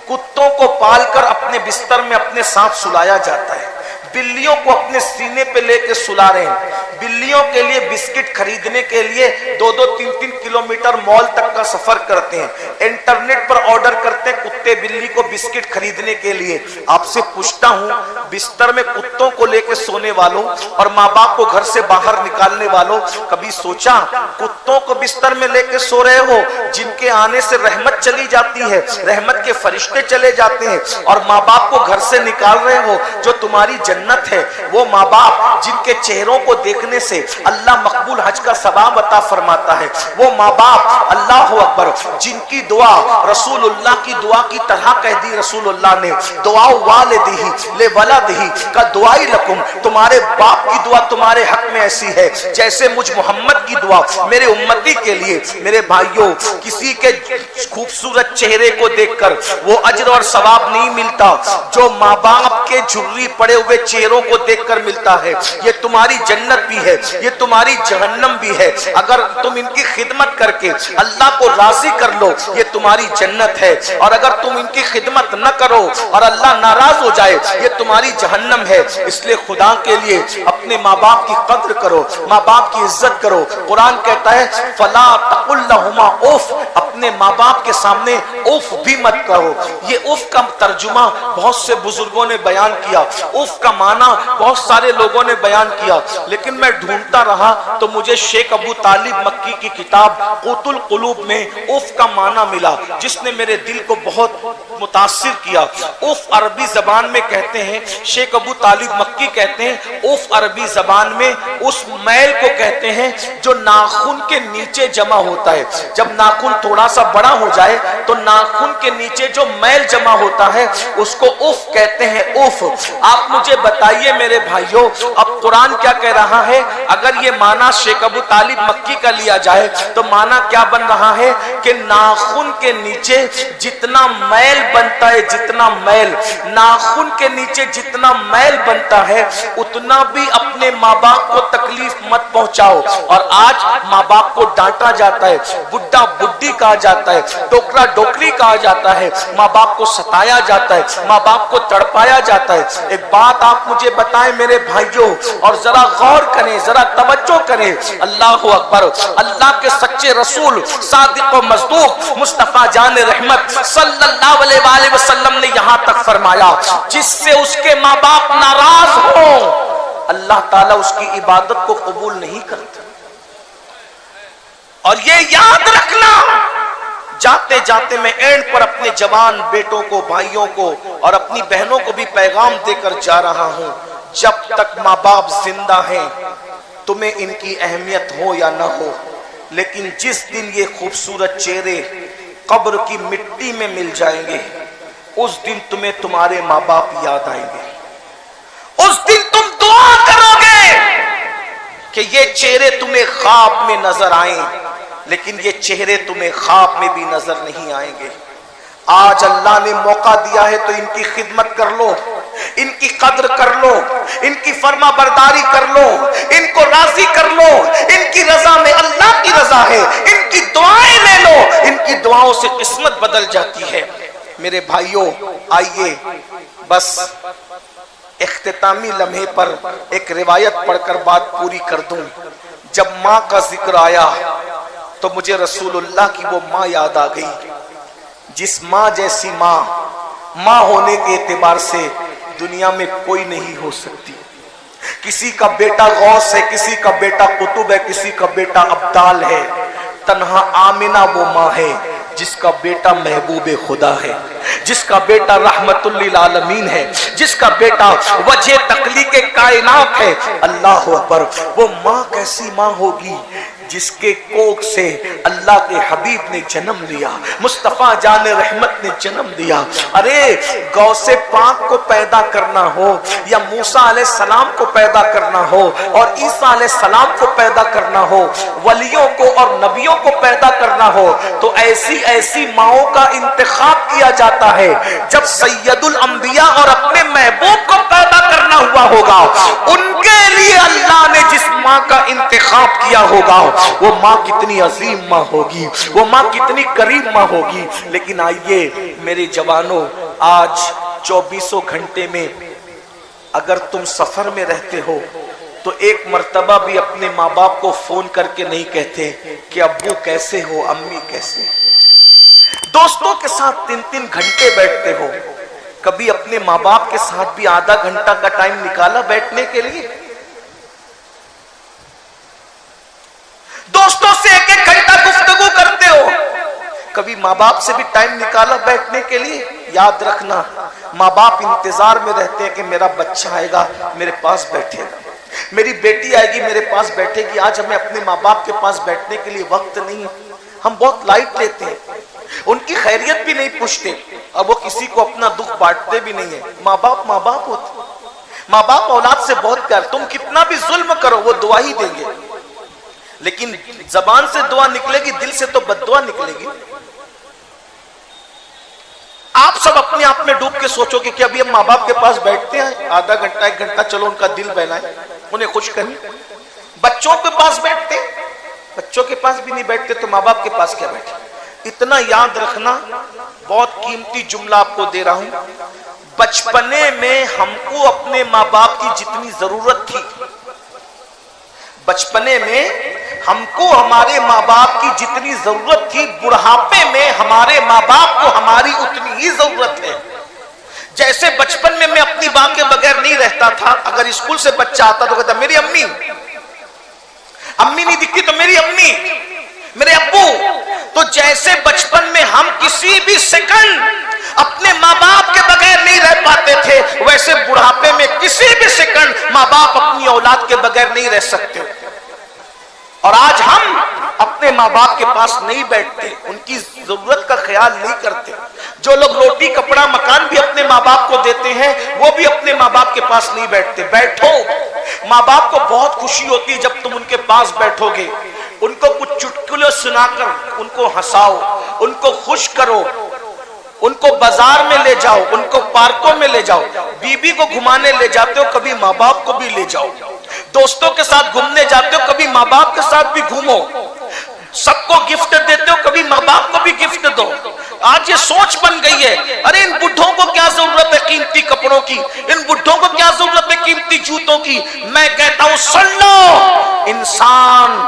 کتوں کو پال کر اپنے بستر میں اپنے ساتھ سلایا جاتا ہے، بلیوں کو اپنے سینے پہ لے کے سلا رہے ہیں، بلیوں کے لیے بسکٹ خریدنے کے لیے 2-3 کلومیٹر مال تک کا سفر کرتے ہیں، انٹرنیٹ پر آرڈر کرتے ہیں کتے بلی کو بسکٹ خریدنے کے لیے۔ آپ سے پوچھتا ہوں، بستر میں کتوں کو لے کے سونے والوں اور ماں باپ کو گھر سے باہر نکالنے والوں، کبھی سوچا کتوں کو بستر میں لے کے سو رہے ہو جن کے آنے سے رحمت چلی جاتی ہے، رحمت کے فرشتے چلے جاتے ہیں، اور ماں باپ کو گھر سے نکال رہے ہو جو تمہاری جنت ہے، وہ ماں باپ جن کے چہروں کو دیکھنے سے اللہ مقبول حج کا ثواب عطا فرماتا ہے، وہ ماں باپ اللہ اکبر جن کی دعا رسول اللہ کی دعا کی طرح کہہ دی رسول اللہ نے، دعا والدہ لولدہ کا دعائی لکم، تمہارے باپ کی دعا تمہارے حق میں ایسی ہے جیسے مجھ محمد کی دعا میرے امتی کے لیے۔ میرے بھائیوں، کسی کے خوبصورت چہرے کو دیکھ کر وہ اجر اور ثواب نہیں ملتا جو ماں باپ کے جھری پڑے ہوئے چہروں کو دیکھ کر ملتا ہے۔ یہ تمہاری جنت بھی ہے، یہ تمہاری جہنم بھی ہے، اگر تم ان کی خدمت کر کے اللہ کو راضی کر لو یہ تمہاری جنت ہے، اور اگر تم ان کی خدمت نہ کرو اور اللہ ناراض ہو جائے یہ تمہاری جہنم ہے۔ اس لیے خدا کے لیے اپنے ماں باپ کی قدر کرو، ماں باپ کی عزت کرو۔ قرآن کہتا ہے فلا تقل لہما اوف، اپنے ماں باپ کے سامنے اوف بھی مت کہو۔ یہ اوف کا ترجمہ بہت سے بزرگوں نے بیان کیا، اوف کا معنی بہت سارے لوگوں نے بیان کیا، لیکن میں ڈھونڈتا رہا تو مجھے شیخ ابو طالب مکی کی کتاب قوت القلوب میں اوف کا معنی ملا جس نے میرے دل کو بہت متاثر کیا۔ اوف عربی زبان میں کہتے ہیں، شیخ ابو طالب مکی کہتے ہیں اوف عربی زبان میں اس میل کو کہتے ہیں جو ناخن کے نیچے جمع ہوتا ہے۔ جب ناخن تھوڑا سا بڑا ہو جائے تو ناخن کے نیچے جو میل جمع ہوتا ہے اس کو اوف کہتے ہیں۔ اوف، آپ مجھے بتائیے میرے بھائیوں، اب قرآن کیا کہہ رہا ہے؟ اگر یہ معنی شیخ ابو طالب مکی کا لیا جائے تو معنی کیا بن رہا ہے کہ ناخن کے نیچے جتنا میل بنتا ہے، جتنا میل ناخن کے نیچے جتنا میل بنتا ہے اتنا بھی اپنے ماں باپ کو تکلیف مت پہنچاؤ۔ اور آج ماں باپ کو ڈانٹا جاتا ہے، بڈھا بڈھی کہا جاتا ہے، ڈوکرا ڈوکری کہا جاتا ہے، ماں باپ کو ستایا جاتا ہے، ماں باپ کو تڑپایا جاتا ہے۔ ایک بات آپ مجھے بتائیں میرے بھائیوں، اور ذرا غور کریں، ذرا توجہ کریں، اللہ اکبر، اللہ کے سچے رسول صادق و مصدوق مصطفیٰ جان رحمت صلی اللہ علیہ وآلہ وسلم نے یہاں تک فرمایا جس سے اس کے ماں باپ ناراض ہوں اللہ تعالیٰ اس کی عبادت کو قبول نہیں کرتا۔ اور یہ یاد رکھنا، جاتے جاتے میں اینڈ پر اپنے جوان بیٹوں کو، بھائیوں کو اور اپنی بہنوں کو بھی پیغام دے کر جا رہا ہوں، جب تک ماں باپ زندہ ہیں تمہیں ان کی اہمیت ہو یا نہ ہو، لیکن جس دن یہ خوبصورت چہرے قبر کی مٹی میں مل جائیں گے اس دن تمہیں تمہارے ماں باپ یاد آئیں گے، اس دن تم دعا کرو گے کہ یہ چہرے تمہیں خواب میں نظر آئیں، لیکن یہ چہرے تمہیں خواب میں بھی نظر نہیں آئیں گے۔ آج اللہ نے موقع دیا ہے تو ان کی خدمت کر لو، ان کی قدر کر لو، ان کی فرما برداری کر لو، ان کو راضی کر لو، ان کی رضا میں اللہ کی رضا ہے، ان کی دعائیں لے لو، ان کی دعاؤں سے قسمت بدل جاتی ہے۔ میرے بھائیوں آئیے بس اختتامی لمحے پر ایک روایت پڑھ کر بات پوری کر دوں۔ جب ماں کا ذکر آیا تو مجھے رسول اللہ کی وہ ماں یاد آ گئی، جس ماں جیسی ماں ہونے کے اعتبار سے دنیا میں کوئی نہیں ہو سکتی۔ کسی کا بیٹا غوث ہے، کسی کا بیٹا قطب ہے، کسی کا بیٹا ابدال ہے، تنہا آمنہ وہ ماں ہے جس کا بیٹا محبوب خدا ہے، جس کا بیٹا رحمت للعالمین ہے، جس کا بیٹا وجہ تخلیق کائنات ہے۔ اللہ اکبر! وہ ماں کیسی ماں ہوگی جس کے کوکھ سے اللہ کے حبیب نے جنم لیا، مصطفیٰ جان رحمت نے جنم دیا۔ ارے غوث پاک کو پیدا کرنا ہو یا موسیٰ علیہ السلام کو پیدا کرنا ہو اور عیسیٰ علیہ السلام کو پیدا کرنا ہو، ولیوں کو اور نبیوں کو پیدا کرنا ہو تو ایسی ماؤں کا انتخاب کیا جاتا ہے۔ جب سید الانبیاء اور اپنے محبوب کو پیدا کرنا ہوا ہوگا، ان کے لیے اللہ نے جس ماں کا انتخاب کیا ہوگا وہ ماں کتنی عظیم ماں ہوگی، وہ ماں کتنی کریم ماں ہوگی۔ لیکن آئیے میرے جوانوں، آج 24 گھنٹے میں اگر تم سفر میں رہتے ہو تو ایک مرتبہ بھی اپنے ماں باپ کو فون کر کے نہیں کہتے کہ ابو کیسے ہو، امی کیسے۔ دوستوں کے ساتھ 3 گھنٹے بیٹھتے ہو، کبھی اپنے ماں باپ کے ساتھ بھی آدھا گھنٹہ کا ٹائم نکالا بیٹھنے کے لیے؟ دوستوں سے 1 گھنٹہ گفتگو کرتے ہو، کبھی ماں باپ سے بھی ٹائم نکالا بیٹھنے کے لیے؟ یاد رکھنا، ماں باپ انتظار میں رہتے ہیں کہ میرا بچہ آئے گا میرے پاس بیٹھے گا، میری بیٹی آئے گی میرے پاس بیٹھے گی۔ آج ہمیں اپنے ماں باپ کے پاس بیٹھنے کے لیے وقت نہیں ہے، ہم بہت لائٹ لیتے ہیں، ان کی خیریت بھی نہیں پوچھتے، اور وہ کسی کو اپنا دکھ بانٹتے بھی نہیں ہیں۔ ماں باپ ہوتے، ماں باپ اولاد سے بہت پیار، تم کتنا بھی ظلم کرو وہ دعا ہی دیں گے، لیکن زبان سے دعا نکلے گی، دل سے تو بد دعا نکلے گی۔ آپ سب اپنے آپ میں ڈوب کے سوچو کہ کیا ابھی ہم ماں باپ کے پاس بیٹھتے ہیں آدھا گھنٹہ 1 گھنٹہ، چلو ان کا دل بہلائیں، انہیں خوش کریں؟ بچوں کے پاس بیٹھتے، بچوں کے پاس بھی نہیں بیٹھتے تو ماں باپ کے پاس کیا بیٹھے؟ اتنا یاد رکھنا، بہت قیمتی جملہ آپ کو دے رہا ہوں، بچپنے میں ہم کو اپنے ماں باپ کی جتنی ضرورت تھی، بچپنے میں ہم کو ہمارے ماں باپ کی جتنی ضرورت تھی، بڑھاپے میں ہمارے ماں باپ کو ہماری اتنی ہی ضرورت ہے۔ جیسے بچپن میں اپنی ماں کے بغیر نہیں رہتا تھا، اگر اسکول سے بچہ آتا تو کہتا میری امی نہیں دکھتی تو میری امی، میرے ابو۔ تو جیسے بچپن میں ہم کسی بھی سیکنڈ اپنے ماں باپ کے بغیر نہیں رہ پاتے تھے، ویسے بڑھاپے میں کسی بھی سیکنڈ ماں باپ اپنی اولاد کے بغیر نہیں رہ سکتے۔ اور آج ہم اپنے ماں باپ کے پاس نہیں بیٹھتے، ان کی ضرورت کا خیال نہیں کرتے۔ جو لوگ روٹی کپڑا مکان بھی اپنے ماں باپ کو دیتے ہیں وہ بھی اپنے ماں باپ کے پاس نہیں بیٹھتے۔ بیٹھو، ماں باپ کو بہت خوشی ہوتی ہے جب تم ان کے پاس بیٹھو گے، ان کو کچھ چٹکلے سنا کر ان کو ہنساؤ، ان کو خوش کرو، ان کو بازار میں لے جاؤ، ان کو پارکوں میں لے جاؤ، بیوی کو گھمانے لے جاتے ہو کبھی ماں باپ کو بھی لے جاؤ، دوستوں کے ساتھ گھومنے جاتے ہو کبھی ماں باپ کے ساتھ بھی گھومو، سب کو گفٹ دیتے ہو کبھی ماں باپ کو بھی گفٹ دو۔ آج یہ سوچ بن گئی ہے، ارے ان بڈھوں کو کیا ضرورت ہے قیمتی کپڑوں کی، ان بڈھوں کو کیا ضرورت ہے قیمتی جوتوں کی۔ میں کہتا ہوں سن لو، انسان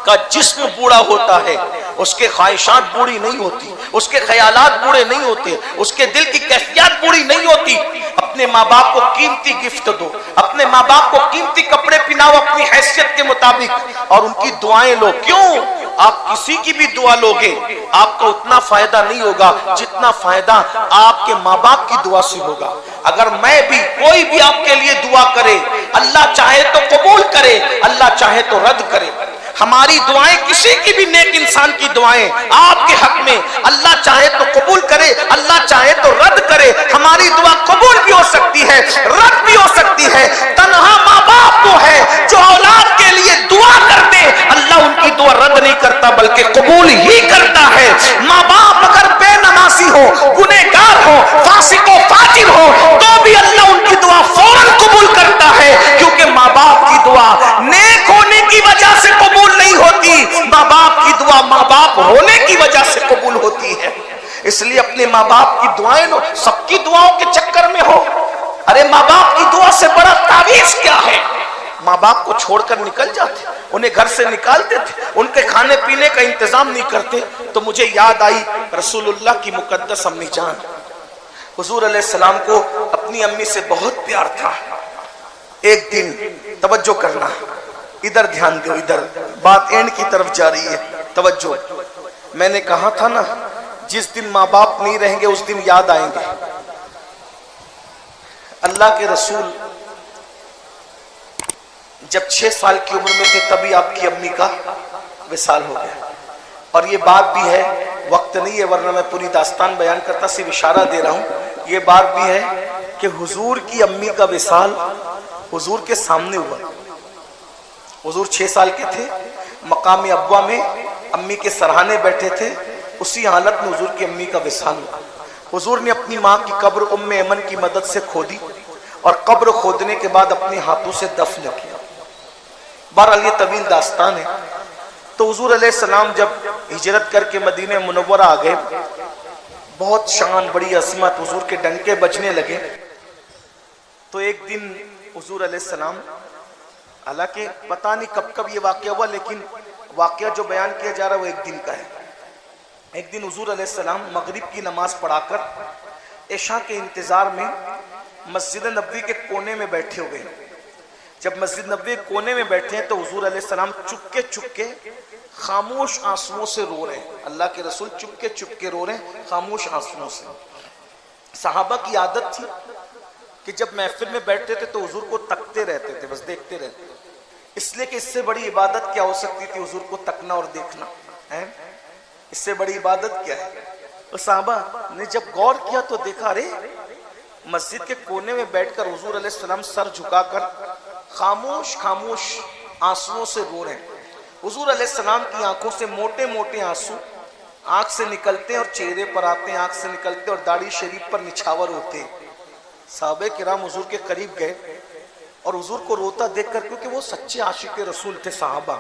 کا جسم بوڑھا ہوتا ہے، اس کے خواہشات بوڑھی نہیں ہوتی، اس کے خیالات بوڑھے نہیں ہوتے، اس کے دل کی کیفیات بوڑھی نہیں ہوتی۔ اپنے ماں باپ کو قیمتی گفٹ دو، اپنے ماں باپ کو قیمتی کپڑے پہناؤ اپنی حیثیت کے مطابق، اور ان کی دعائیں لو۔ کیوں؟ آپ کسی کی بھی دعا لوگے آپ کو اتنا فائدہ نہیں ہوگا جتنا فائدہ آپ کے ماں باپ کی دعا سے ہوگا. اگر میں بھی کوئی بھی آپ کے لیے دعا کرے اللہ چاہے تو قبول کرے, اللہ چاہے تو رد کرے. ہماری دعائیں کسی کی بھی نیک انسان کی دعائیں آپ کے حق میں اللہ چاہے تو قبول کرے, اللہ چاہے تو رد کرے. ہماری دعا قبول بھی ہو سکتی ہے, رد بھی ہو سکتی ہے. تنہا ماں باپ وہ ہے جو اولاد کے لیے دعا کرتے, اللہ ان کی دعا رد نہیں کرتا بلکہ قبول ہی کرتا ہے. ماں باپ اگر بے نمازی ہو, گنہگار ہو, فاسق و فاجر ہو تو بھی اللہ ان کی دعا فوراً قبول کرتا ہے, کیونکہ ماں باپ کی دعا نیک ہونے کی وجہ سے قبول نہیں ہوتی, ماں باپ کی دعا ماں باپ ہونے کی وجہ سے قبول ہوتی ہے. اس لیے اپنے ماں باپ کی دعائیں لو, سب کی دعاؤں کے چکر میں ہو. ارے ماں باپ کی دعا سے بڑا تعویذ کیا ہے. ماں باپ کو چھوڑ کر نکل جاتے, انہیں گھر سے نکالتے تھے, ان کے کھانے پینے کا انتظام نہیں کرتے. تو مجھے یاد آئی رسول اللہ کی مقدس امی جان. حضور علیہ السلام کو اپنی امی سے بہت پیار تھا. ایک دن توجہ کرنا, ادھر دھیان دو, ادھر بات اینڈ کی طرف جا رہی ہے, توجہ. میں نے کہا تھا نا جس دن ماں باپ نہیں رہیں گے اس دن یاد آئیں گے. اللہ کے رسول جب 6 سال کی عمر میں تھے تبھی آپ کی امی کا وصال ہو گیا. اور یہ بات بھی ہے, وقت نہیں ہے ورنہ میں پوری داستان بیان کرتا, صرف اشارہ دے رہا ہوں. یہ بات بھی ہے کہ حضور کی امی کا وصال حضور کے سامنے ہوا. حضور 6 سال کے تھے, مقام ابوا میں امی کے سرہانے بیٹھے تھے, اسی حالت میں حضور کی امی کا وصال ہوا. حضور نے اپنی ماں کی قبر ام ایمن کی مدد سے کھودی اور قبر کھودنے کے بعد اپنے ہاتھوں سے دفن کیا. بہرحال یہ طویل داستان ہے. تو حضور علیہ السلام جب ہجرت کر کے مدینہ منورہ آ گئے, بہت شان بڑی عظمت, حضور کے ڈنکے بجنے لگے. تو ایک دن حضور علیہ السلام, حالانکہ پتہ نہیں کب کب یہ واقعہ ہوا, لیکن واقعہ جو بیان کیا جا رہا ہے وہ ایک دن کا ہے. ایک دن حضور علیہ السلام مغرب کی نماز پڑھا کر عشاء کے انتظار میں مسجد نبوی کے کونے میں بیٹھے ہوئے. جب مسجد نبوی کے کونے میں بیٹھے ہیں تو حضور علیہ السلام چپکے چپکے خاموش آنسوؤں سے رو رہے ہیں. اللہ کے رسول چپکے چپکے رو رہے ہیں خاموش آنسوؤں سے. صحابہ کی عادت تھی کہ جب محفل میں بیٹھتے تھے تو حضور کو تکتے رہتے تھے, بس دیکھتے رہتے. اس لیے کہ اس سے بڑی عبادت کیا ہو سکتی تھی حضور کو تکنا اور دیکھنا ہے. اس سے بڑی عبادت کیا ہے. اور صحابہ نے جب غور کیا تو دیکھا, ارے مسجد کے کونے میں بیٹھ کر حضور علیہ السلام سر جھکا کر خاموش خاموش آنسوؤں سے رو رہے ہیں. حضور علیہ السلام کی آنکھوں سے موٹے موٹے آنسو آنکھ سے نکلتے ہیں اور چہرے پر آتے ہیں, آنکھ سے نکلتے اور داڑھی شریف پر نچھاور ہوتے ہیں. صحابہ کرام حضور کے قریب گئے اور حضور کو روتا دیکھ کر, کیونکہ وہ سچے عاشق رسول تھے صحابہ,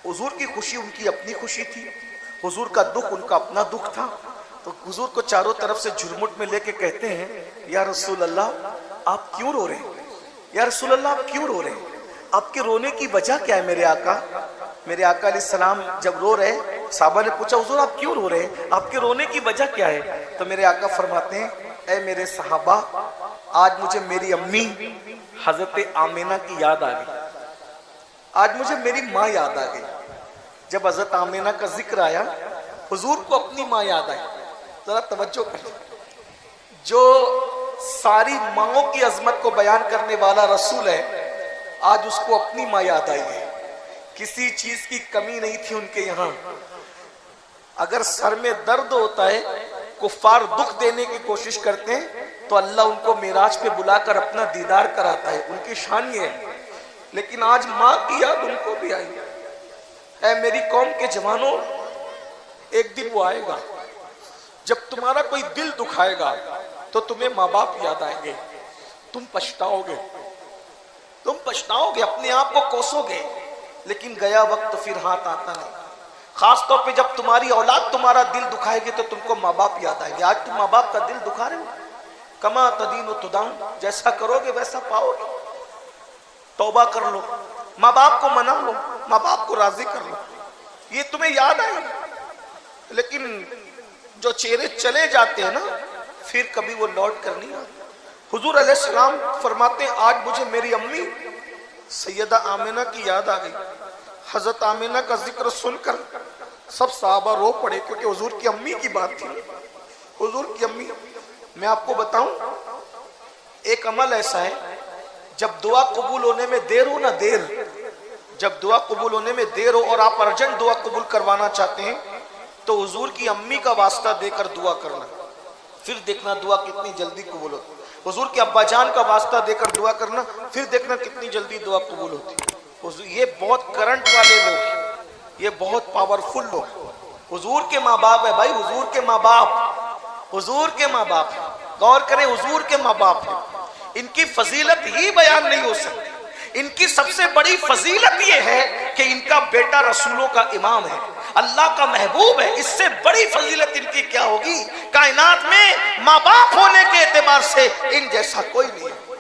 حضور کی خوشی ان کی اپنی خوشی تھی, حضور کا دکھ ان کا اپنا دکھ تھا. تو حضور کو چاروں طرف سے جھرمٹ میں لے کے کہتے ہیں, یا رسول اللہ آپ کیوں رو رہے ہیں, یا رسول اللہ آپ کیوں رو رہے ہیں, آپ کے رونے کی وجہ کیا ہے میرے آقا. میرے آقا علیہ السلام جب رو رہے, صحابہ نے پوچھا حضور آپ کیوں رو رہے ہیں, آپ کے رونے کی وجہ کیا ہے. تو میرے آقا فرماتے ہیں, اے میرے صحابہ آج مجھے میری امی حضرت آمینہ کی یاد آ گئی, آج مجھے میری ماں یاد آ گئی. جب حضرت آمینہ کا ذکر آیا حضور کو اپنی ماں یاد آئی. ذرا توجہ کریں, جو ساری ماؤں کی عظمت کو بیان کرنے والا رسول ہے, آج اس کو اپنی ماں یاد آئی ہے. کسی چیز کی کمی نہیں تھی ان کے یہاں. اگر سر میں درد ہوتا ہے, کفار دکھ دینے کی کوشش کرتے ہیں, تو اللہ ان کو معراج پہ بلا کر اپنا دیدار کراتا ہے, ان کی شان یہ ہے. لیکن آج ماں کی یاد ان کو بھی آئی. اے میری قوم کے جوانوں, ایک دن وہ آئے گا جب تمہارا کوئی دل دکھائے گا تو تمہیں ماں باپ یاد آئیں گے, تم پچھتاؤ گے, تم پچھتاؤ گے, اپنے آپ کو کوسو گے. لیکن گیا وقت پھر ہاتھ آتا نہیں. خاص طور پہ جب تمہاری اولاد تمہارا دل دکھائے گی تو تم کو ماں باپ یاد آئیں گے. آج تم ماں باپ کا دل دکھا رہے ہو, کما تدین و تدان, جیسا کرو گے ویسا پاؤ گے. توبہ کر لو, ماں باپ کو منا لو, ماں باپ کو راضی کر لو, یہ تمہیں یاد آئے. لیکن جو چہرے چلے جاتے ہیں نا, پھر کبھی وہ لوٹ کر نہیں آتے. حضور علیہ السلام فرماتے ہیں, آج مجھے میری امی سیدہ آمینہ کی یاد آ گئی. حضرت آمینہ کا ذکر سن کر سب صحابہ رو پڑے، کیونکہ حضور کی امی کی بات تھی. حضور کی امی. میں آپ کو بتاؤں ایک عمل ایسا ہے، جب دعا قبول ہونے میں دیر ہو، نہ دیر، جب دعا قبول ہونے میں دیر ہو اور آپ ارجنٹ دعا قبول کروانا چاہتے ہیں تو حضور کی امی کا واسطہ دے کر دعا کرنا، پھر دیکھنا دعا کتنی جلدی قبول ہوتی. حضور کے ابا جان کا واسطہ دے کر دعا کرنا، پھر دیکھنا کتنی جلدی دعا قبول ہوتی. یہ بہت کرنٹ والے لوگ، یہ بہت پاورفل لوگ. حضور کے ماں باپ ہے بھائی، حضور کے ماں باپ، حضور کے ماں باپ. غور کریں، حضور کے ماں باپ ہیں. ان کی فضیلت ہی بیان نہیں ہو سکتی. ان کی سب سے بڑی فضیلت یہ ہے کہ ان کا بیٹا رسولوں کا امام ہے، اللہ کا محبوب ہے. اس سے بڑی فضیلت ان کی کیا ہوگی؟ کائنات میں ماں باپ ہونے کے اعتبار سے ان جیسا کوئی نہیں ہے.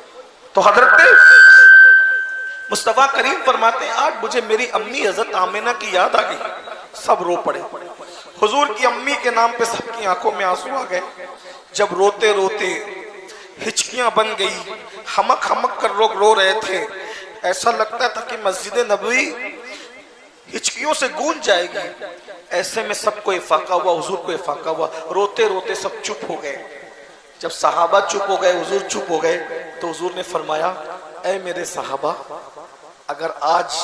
تو حضرت مصطفیٰ کریم فرماتے ہیں آج مجھے میری امی حضرت آمینہ کی یاد آ گئی. سب رو پڑے. حضور کی امی کے نام پہ سب کی آنکھوں میں آنسو آ گئے. جب روتے روتے ہچکیاں بن گئی، ہمک ہمک کر لوگ رو رہے تھے، ایسا لگتا تھا کہ مسجد نبوی ہچکیوں سے گونج جائے گی. ایسے میں سب کو افاقہ ہوا، حضور کو افاقہ ہوا. روتے روتے سب چپ ہو گئے. جب صحابہ چپ ہو گئے، حضور چپ ہو گئے، تو حضور نے فرمایا اے میرے صحابہ، اگر آج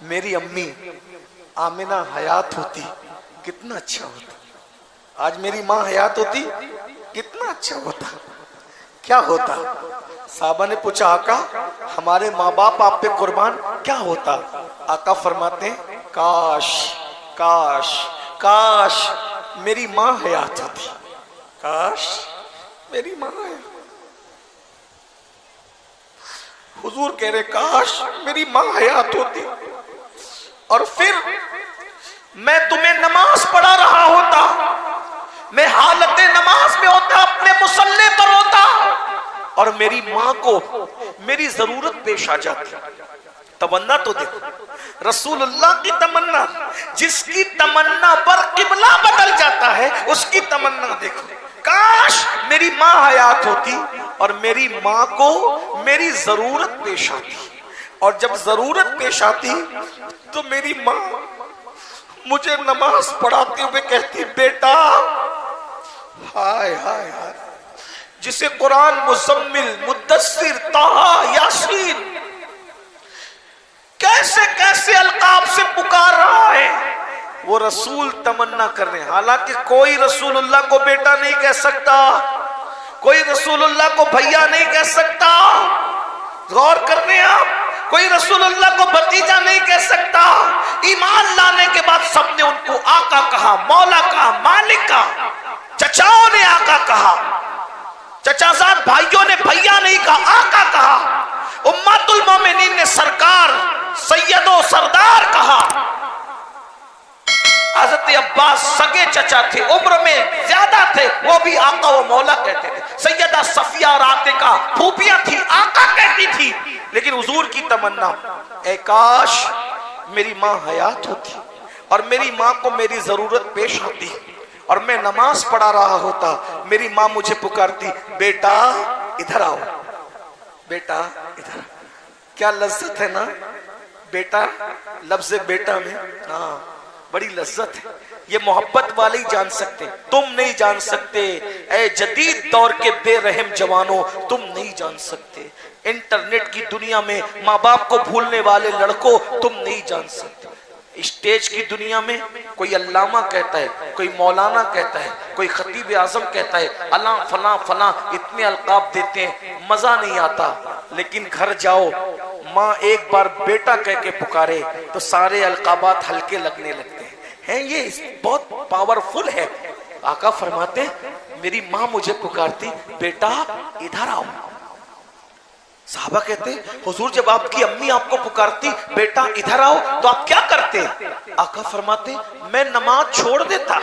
میری امی آمنہ حیات ہوتی کتنا اچھا ہوتا. آج میری ماں حیات ہوتی کتنا اچھا ہوتا. کیا ہوتا؟ صحابہ نے پوچھا آقا ہمارے ماں باپ آپ پہ قربان، کیا ہوتا؟ آقا فرماتے ہیں کاش کاش کاش میری ماں حیات ہوتی، کاش میری ماں حیات. حضور کہہ رہے کاش میری ماں حیات ہوتی، اور پھر میں تمہیں نماز پڑھا رہا ہوتا، میں حالت نماز میں ہوتا، اپنے مصلی پر ہوتا، اور میری ماں کو میری ضرورت پیش آ جاتی. تمنا تو دیکھو، رسول اللہ کی تمنا، جس کی تمنا پر قبلہ بدل جاتا ہے اس کی تمنا دیکھو. کاش میری ماں حیات ہوتی اور میری ماں کو میری ضرورت پیش آتی، اور جب ضرورت پیش آتی تو میری ماں مجھے نماز پڑھاتے ہوئے کہتی بیٹا. ہائے ہائے ہائے، جسے قرآن مزمل، مدثر، طٰہٰ، یاسین کیسے کیسے القاب سے پکار رہا ہے، وہ رسول تمنا کر رہے ہیں. حالانکہ کوئی رسول اللہ کو بیٹا نہیں کہہ سکتا، کوئی رسول اللہ کو بھیا نہیں کہہ سکتا. غور کر رہے ہیں آپ؟ کوئی رسول اللہ کو بھتیجا نہیں کہہ سکتا. ایمان لانے کے بعد سب نے ان کو آقا کہا، مولا کہا، مالک کہا. چچاؤں نے آقا کہا، چچا زاد بھائیوں نے بھیا نہیں کہا، آقا کہا. امت المومنین نے سرکار، سید و سردار کہا. حضرت عباس سگے چچا تھے، عمر میں زیادہ تھے، وہ بھی آقا و مولا کہتے تھے. سیدہ صفیہ اور عاتقہ پھوپھیاں تھی، آقا کہتی تھی. لیکن حضور کی تمنا اے کاش میری ماں حیات ہوتی اور میری ماں کو میری ضرورت پیش آتی اور میں نماز پڑھا رہا ہوتا، میری ماں مجھے پکارتی بیٹا ادھر آؤ، بیٹا ادھر. کیا لذت ہے نا بیٹا، لفظ بیٹا میں ہاں بڑی لذت ہے. یہ محبت والے ہی جان سکتے، تم نہیں جان سکتے. اے جدید دور کے بے رحم جوانوں، تم نہیں جان سکتے. انٹرنیٹ کی دنیا میں ماں باپ کو بھولنے والے لڑکوں، تم نہیں جان سکتے. اسٹیج کی دنیا میں کوئی علامہ کہتا ہے، کوئی مولانا کہتا ہے، کوئی خطیب اعظم کہتا ہے، اللہ فلاں فلاں، اتنے القاب دیتے ہیں، مزہ نہیں آتا. لیکن گھر جاؤ، ماں ایک بار بیٹا کہہ کے پکارے تو سارے القابات ہلکے لگنے لگتے ہیں. یہ بہت پاورفل ہے. آقا فرماتے ہیں میری ماں مجھے پکارتی بیٹا ادھر آؤ. صحابہ کہتے ہیں حضور جب آپ کی امی آپ کو پکارتی بیٹا ادھر آؤ تو آپ کیا کرتے؟ آقا فرماتے میں نماز چھوڑ دیتا،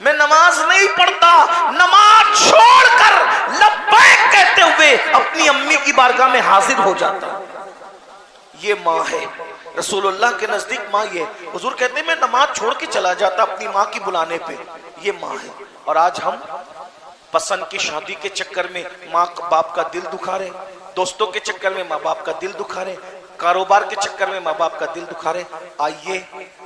میں نماز نہیں پڑھتا، نماز چھوڑ کر لبیک کہتے ہوئے اپنی امی کی بارگاہ میں حاضر ہو جاتا. یہ ماں ہے رسول اللہ کے نزدیک. ماں یہ حضور کہتے ہیں میں نماز چھوڑ کے چلا جاتا اپنی ماں کی بلانے پہ. یہ ماں ہے. اور آج ہم پسند کی شادی کے چکر میں ماں باپ کا دل دکھا رہے ہیں، دوستوں کے چکر میں ماں باپ کا دل دکھا رہے ہیں. کاروبار کے چکر میں ماں باپ کا دل دکھا رہے ہیں، آئیے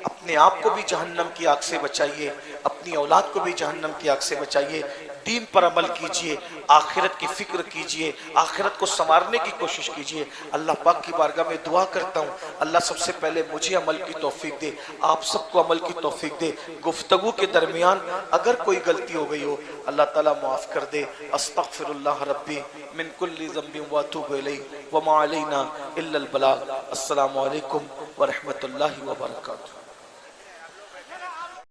اپنے آپ کو بھی جہنم کی آگ سے بچائیے، اپنی اولاد کو بھی جہنم کی آگ سے بچائیے، دین پر عمل کیجئے، آخرت کی فکر کیجئے، آخرت کو سنوارنے کی کوشش کیجئے۔ اللہ پاک کی بارگاہ میں دعا کرتا ہوں اللہ سب سے پہلے مجھے عمل کی توفیق دے، آپ سب کو عمل کی توفیق دے۔ گفتگو کے درمیان اگر کوئی غلطی ہو گئی ہو اللہ تعالیٰ معاف کر دے۔ استغفر اللہ ربی من کل ذنب واتوب الیہ وما علینا الا البلاغ۔ السلام علیکم ورحمۃ اللہ وبرکاتہ۔